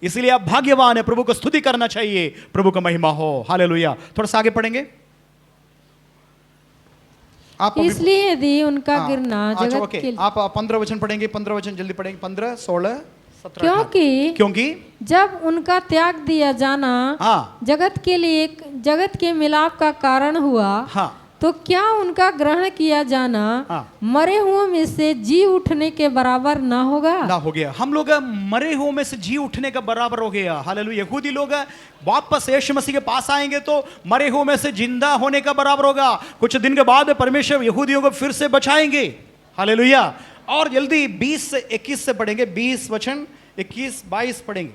इसलिए आप भाग्यवान है, प्रभु को स्तुति करना चाहिए, प्रभु का महिमा हो। हालेलुया। थोड़ा सा आगे पढ़ेंगे आप इसलिए यदि उनका हाँ, गिरना अच्छा, जगत ओके। के आप 15 वचन पढ़ेंगे, 15 वचन जल्दी पढ़ेंगे, 15, 16, 17, क्योंकि जब उनका त्याग दिया जाना हाँ जगत के मिलाप का कारण हुआ, हाँ तो क्या उनका ग्रहण किया जाना हाँ। मरे हुओं में से जी उठने के बराबर ना होगा? ना हो गया। हम लोग मरे हुए में से जी उठने का बराबर हो गया। हालेलुया। यहूदी लोग वापस यीशु मसीह के पास आएंगे तो मरे हुए में से जिंदा होने का बराबर होगा। कुछ दिन के बाद परमेश्वर यहूदियों को फिर से बचाएंगे। हालेलुया। और जल्दी 20 से 21 से पढ़ेंगे, 20 वचन 21, 22 पढ़ेंगे।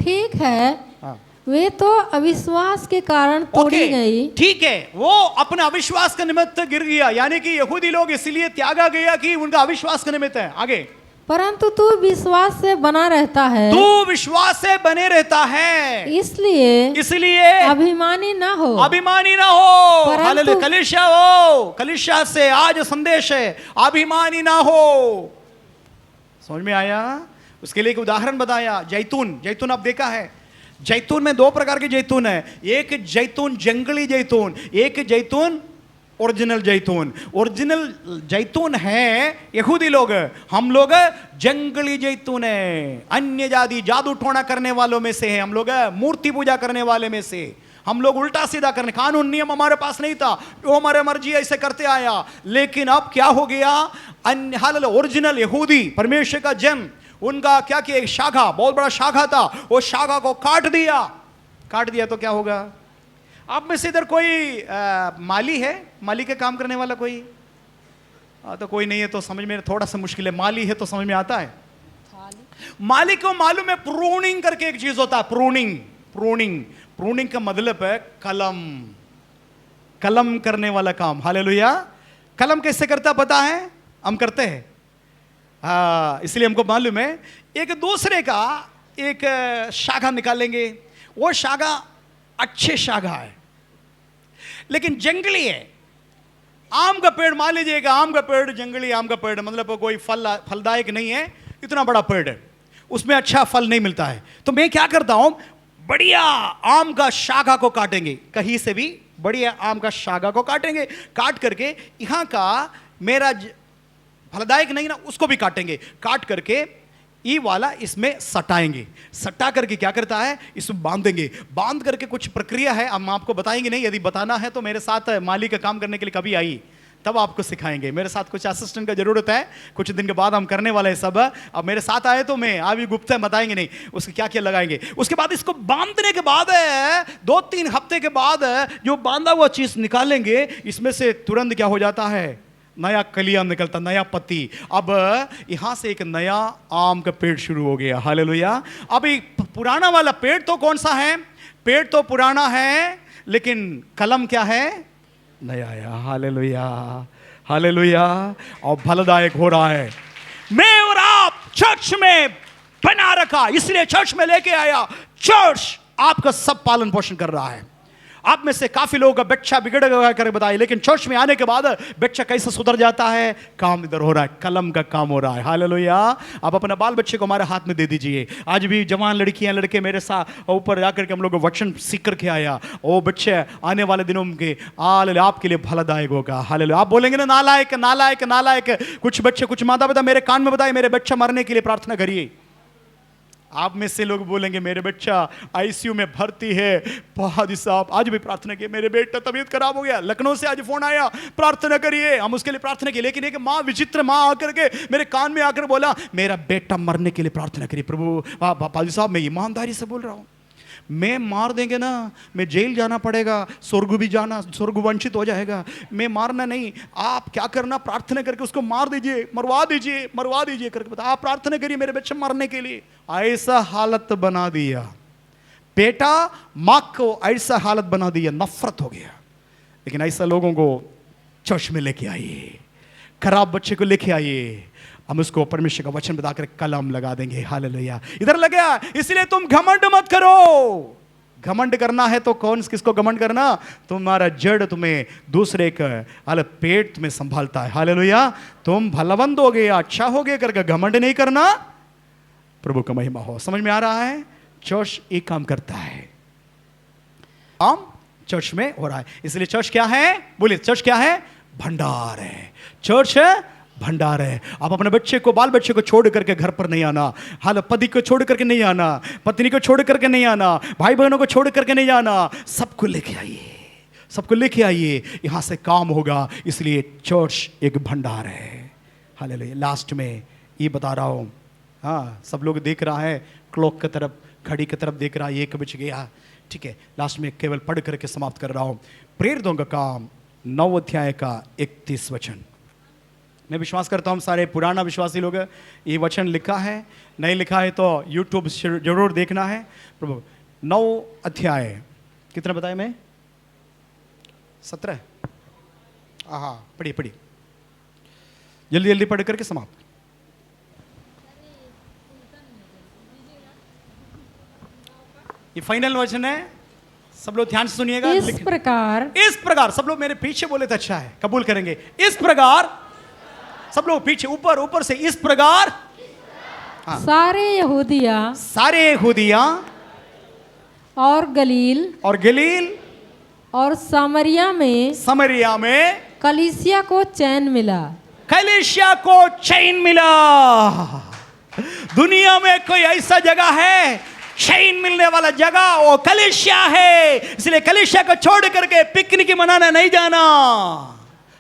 ठीक है, हाँ। वे तो अविश्वास के कारण तोड़ी गई। ठीक है, वो अपने अविश्वास के निमित्त गिर गया, यानी कि यहूदी लोग इसलिए त्यागा गया कि उनका अविश्वास के निमित्त है। आगे, परंतु तू विश्वास से बना रहता है, तू विश्वास से बने रहता है, इसलिए अभिमानी ना हो। अभिमानी ना हो। परंतु- हालेलुया। कलीसिया हो, कलीसिया से आज संदेश है, अभिमानी ना हो। समझ में आया? उसके लिए एक उदाहरण बताया, जैतून। जैतून आप देखा है, जैतून में 2 प्रकार के जैतून है। एक जैतून जंगली जैतून, एक जैतून ओरिजिनल जैतून। ओरिजिनल जैतून है यहूदी लोग, हम लोग जंगली जैतून है। अन्य जाति जादू टोना करने वालों में से है, हम लोग मूर्ति पूजा करने वाले में से। हम लोग उल्टा सीधा करने, कानून नियम हमारे पास नहीं था, वो हमारे मर्जी ऐसे करते आया। लेकिन अब क्या हो गया, अन्य हाल ओरिजिनल यहूदी परमेश्वर का जन, उनका क्या किया, एक शाखा, बहुत बड़ा शाखा था, वो शाखा को काट दिया। काट दिया तो क्या होगा? आप में से इधर कोई माली है? माली के काम करने वाला कोई? तो कोई नहीं है तो समझ में थोड़ा सा मुश्किल है। माली है तो समझ में आता है। माली को मालूम है, प्रूनिंग करके एक चीज होता है, प्रूनिंग। प्रूनिंग प्रूनिंग का मतलब है कलम, कलम करने वाला काम। हालेलुया। कलम कैसे करता पता है? हम करते हैं, हाँ, इसलिए हमको मालूम है। एक दूसरे का एक शाखा निकालेंगे, वो शाखा अच्छे शाखा है लेकिन जंगली है। आम का पेड़ मान लीजिएगा, आम का पेड़ जंगली आम का पेड़, मतलब कोई फलदायक नहीं है, इतना बड़ा पेड़ है, उसमें अच्छा फल नहीं मिलता है। तो मैं क्या करता हूं, बढ़िया आम का शाखा को काटेंगे, कहीं से भी बढ़िया आम का शाखा को काटेंगे, काट करके यहां का मेरा फलदायक नहीं ना, उसको भी काटेंगे, काट करके ई वाला इसमें सटाएंगे। सटा करके क्या करता है, इसमें बांधेंगे। बांध करके कुछ प्रक्रिया है, हम आपको बताएंगे नहीं, यदि बताना है तो मेरे साथ माली का काम करने के लिए कभी आई तब आपको सिखाएंगे। मेरे साथ कुछ असिस्टेंट का जरूरत है, कुछ दिन के बाद हम करने वाले हैं सब। अब मेरे साथ आए तो मैं अभी गुप्त बताएंगे नहीं, उसके क्या क्या लगाएंगे। उसके बाद इसको बांधने के बाद 2-3 हफ्ते के बाद जो बांधा हुआ चीज निकालेंगे, इसमें से तुरंत क्या हो जाता है, नया कलियां निकलता, नया पत्ती। अब यहां से एक नया आम का पेड़ शुरू हो गया। हालेलुया। अब एक पुराना वाला पेड़ तो कौन सा है, पेड़ तो पुराना है लेकिन कलम क्या है, नया है। Hallelujah, hallelujah. और फलदायक हो रहा है। मैं और आप चर्च में बना रखा, इसलिए चर्च में लेके आया। चर्च आपका सब पालन पोषण कर रहा है। आप में से काफी लोगों का बच्चा बिगड़ गया कर बताए, लेकिन चर्च में आने के बाद बच्चा कैसे सुधर जाता है, काम इधर हो रहा है, कलम का काम हो रहा है। हालेलुया। आप अपना बाल बच्चे को हमारे हाथ में दे दीजिए। आज भी जवान लड़कियां लड़के मेरे साथ ऊपर जाकर के हम लोग वचन सीख करके आया, वो बच्चे आने वाले दिनों के आपके लिए फलदायक होगा। हालेलुया। आप बोलेंगे ना, नालायक नालायक नालायक। कुछ बच्चे, कुछ माता पिता मेरे कान में बताए, मेरे बच्चा मरने के लिए प्रार्थना करिए। आप में से लोग बोलेंगे मेरे बच्चा आईसीयू में भर्ती है, पादी साहब आज भी प्रार्थना किए, मेरे बेटा तबीयत खराब हो गया, लखनऊ से आज फोन आया, प्रार्थना करिए। हम उसके लिए प्रार्थना किए, लेकिन एक माँ, विचित्र माँ आकर के मेरे कान में आकर बोला मेरा बेटा मरने के लिए प्रार्थना करिए। प्रभु पादी साहब मैं ईमानदारी से बोल रहा हूँ, मैं मार देंगे ना, मैं जेल जाना पड़ेगा, स्वर्ग भी जाना, स्वर्ग वंचित हो जाएगा। मैं मारना नहीं, आप क्या करना, प्रार्थना करके उसको मार दीजिए, मरवा दीजिए, मरवा दीजिए करके बता। आप प्रार्थना करिए मेरे बच्चे मरने के लिए। ऐसा हालत बना दिया, बेटा माँ को ऐसा हालत बना दिया, नफरत हो गया। लेकिन ऐसा लोगों को चर्च में लेके आइए, खराब बच्चे को लेके आइए, हम उसको परमेश्वर का वचन बताकर कलम लगा देंगे। हालेलुया। इधर लगा, इसलिए तुम घमंड मत करो। घमंड करना है तो कौन किसको घमंड करना, तुम्हारा जड़ तुम्हें दूसरे का पेट तुम्हें संभालता है। हालेलुया। तुम भलवंत हो गए, अच्छा हो गए करके घमंड नहीं करना। प्रभु का महिमा हो। समझ में आ रहा है? चर्च एक काम करता है, काम चर्च में हो रहा है। इसलिए चर्च क्या है? बोलिए, चर्च क्या है? भंडार है। चर्च है भंडार है। आप अपने बच्चे को, बाल बच्चे को छोड़ करके घर पर नहीं आना, हाल पति को छोड़ करके नहीं आना, पत्नी को छोड़ करके नहीं आना, भाई बहनों को छोड़ करके नहीं आना, सबको लेके आइए, सबको लेके आइए, यहां से काम होगा। इसलिए चर्च एक भंडार है। हालेलुया। लास्ट में ये बता रहा हूं, हाँ सब लोग देख रहा है, क्लॉक की तरफ, घड़ी की तरफ देख रहा है, 1 बज गया, ठीक है। लास्ट में केवल पढ़ करके समाप्त कर रहा हूं। प्रेरितों का काम 9 अध्याय का 31 वचन। मैं विश्वास करता हूं सारे पुराना विश्वासी लोग ये वचन लिखा है, नहीं लिखा है तो यूट्यूब जरूर देखना है। प्रभु 9 अध्याय कितना बताया मैं? 17। हाँ पढ़िए पढ़िए, जल्दी जल्दी पढ़ करके समाप्त। ये फाइनल वचन है, सब लोग ध्यान से सुनिएगा। इस प्रकार सब लोग मेरे पीछे बोले तो अच्छा है, कबूल करेंगे। इस प्रकार, सब लोग पीछे, ऊपर से, इस प्रकार हाँ। सारे यहूदिया और गलील और सामरिया में कलीसिया को चैन मिला। दुनिया में कोई ऐसा जगह है चैन मिलने वाला जगह, वो कलीसिया है। इसलिए कलीसिया को छोड़ करके पिकनिक मनाने नहीं जाना।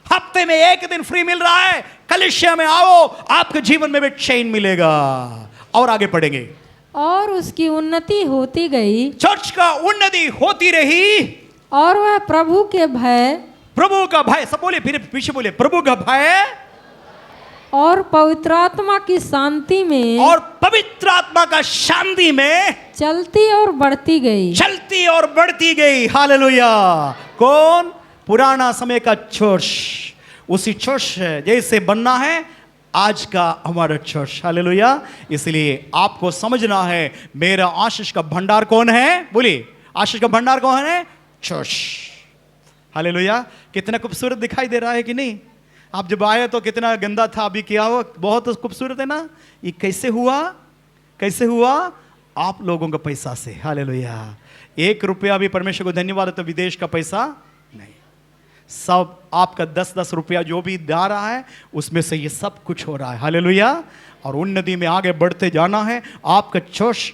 हफ्ते में 1 दिन फ्री मिल रहा है, कलीसिया में आओ, आपके जीवन में भी चैन मिलेगा। और आगे पढ़ेंगे। और उसकी उन्नति होती गई, चर्च का उन्नति होती रही, और वह प्रभु का भय, सब बोले, फिर पीछे बोले, प्रभु का भय और पवित्र आत्मा की शांति में चलती और बढ़ती गई। हालेलुया। कौन? पुराना समय का चर्च, उसी चर्च जैसे बनना है आज का हमारा चर्च। हालेलुया। इसलिए आपको समझना है मेरा आशीष का भंडार कौन है? बोलिए, आशीष का भंडार कौन है? चर्च। हालेलुया। कितना खूबसूरत दिखाई दे रहा है कि नहीं? आप जब आए तो कितना गंदा था, अभी क्या हुआ? बहुत खूबसूरत है ना। ये कैसे हुआ? आप लोगों का पैसा से। हालेलुया। 1 रुपया भी परमेश्वर को धन्यवाद है तो विदेश का पैसा नहीं, सब आपका 10-10 रुपया जो भी जा रहा है उसमें से ये सब कुछ हो रहा है। हालेलुया। और उन्नति में आगे बढ़ते जाना है। आपका चर्च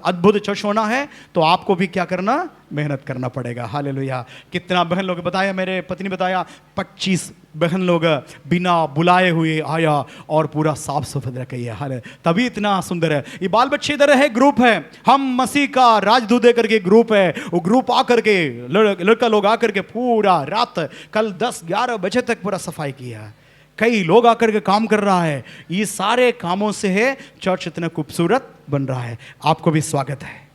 अद्भुत चर्च होना है तो आपको भी क्या करना? मेहनत करना पड़ेगा। हालेलुया। कितना बहन लोग बताया, मेरे पत्नी बताया, 25 बहन लोग बिना बुलाए हुए आया और पूरा साफ सुथरा किया। हाले तभी इतना सुंदर है। ये बाल बच्चे इधर है, ग्रुप है, हम मसीह का राजदूत दे करके ग्रुप है। वो ग्रुप आकर के लड़का लोग आकर के पूरा रात कल 10-11 बजे तक पूरा सफाई किया। कई लोग आकर के काम कर रहा है। ये सारे कामों से है चर्च इतना खूबसूरत बन रहा है। आपको भी स्वागत है।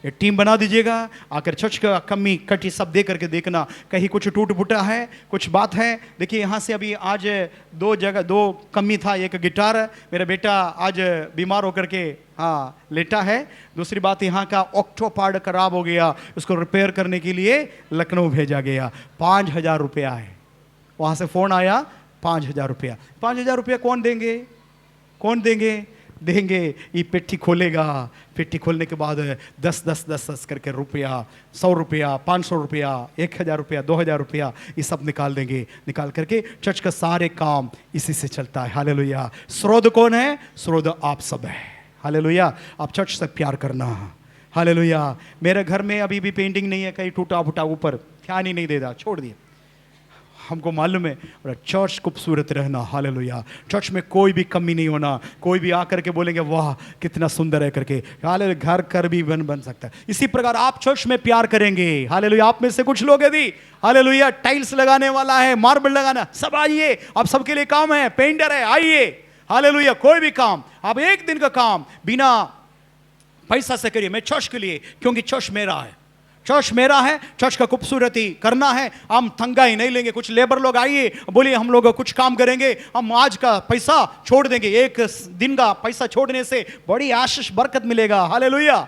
ये टीम बना दीजिएगा, आकर चर्च का कमी कटी सब दे करके देखना, कहीं कुछ टूट फूटा है, कुछ बात है। देखिए यहाँ से अभी आज 2 कमी था। एक गिटार, मेरा बेटा आज बीमार होकर के लेटा है। दूसरी बात, यहाँ का ऑक्टो पार्ट खराब हो गया, उसको रिपेयर करने के लिए लखनऊ भेजा गया। 5,000 रुपया है। वहाँ से फ़ोन आया, 5,000 रुपया। 5,000 रुपया कौन देंगे? ये पेटी खोलेगा, पेटी खोलने के बाद 10 करके रुपया, 100 रुपया, 500 रुपया, 1,000 रुपया, 2,000 रुपया, ये सब निकाल देंगे। निकाल करके चर्च का सारे काम इसी से चलता है। हालेलुया। स्रोत कौन है? स्रोत आप सब है। हालेलुया। आप चर्च से प्यार करना। हालेलुया। मेरे घर में अभी भी पेंटिंग नहीं है, कहीं टूटा फूटा, ऊपर ध्यान ही नहीं देता, छोड़ दिया। हमको मालूम है और चर्च खूबसूरत रहना। हालेलुया। चर्च में कोई भी कमी नहीं होना। कोई भी आकर के बोलेंगे वाह कितना सुंदर है करके, हालेलुया, घर भी बन सकता है। इसी प्रकार आप चर्च में प्यार करेंगे। हालेलुया। आप में से कुछ लोग यदि हालेलुया टाइल्स लगाने वाला है, मार्बल लगाना, सब आइए, आप सबके लिए काम है। पेंटर है, आइए। हालेलुया। कोई भी काम आप 1 दिन का काम बिना पैसा से करिए। मैं चर्च के लिए, क्योंकि चर्च मेरा है, चर्च का खूबसूरती करना है। हम तंगाई नहीं लेंगे। कुछ लेबर लोग आइए, बोलिए हम लोग कुछ काम करेंगे, हम आज का पैसा छोड़ देंगे। 1 दिन का पैसा छोड़ने से बड़ी आशीष बरकत मिलेगा। हालेलुया।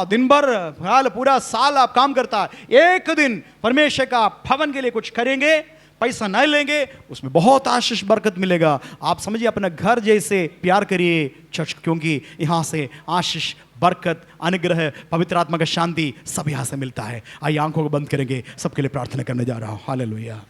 दिन भर पूरा साल आप काम करता है, 1 दिन परमेश्वर का भवन के लिए कुछ करेंगे, पैसा नहीं लेंगे, उसमें बहुत आशीष बरकत मिलेगा। आप समझिए, अपना घर जैसे प्यार करिए चर्च, क्योंकि यहाँ से आशीष बरकत, अनुग्रह, पवित्र आत्मा का शांति सब यहां से मिलता है। आइए आंखों को बंद करेंगे, सबके लिए प्रार्थना करने जा रहा हूं। हालेलुया।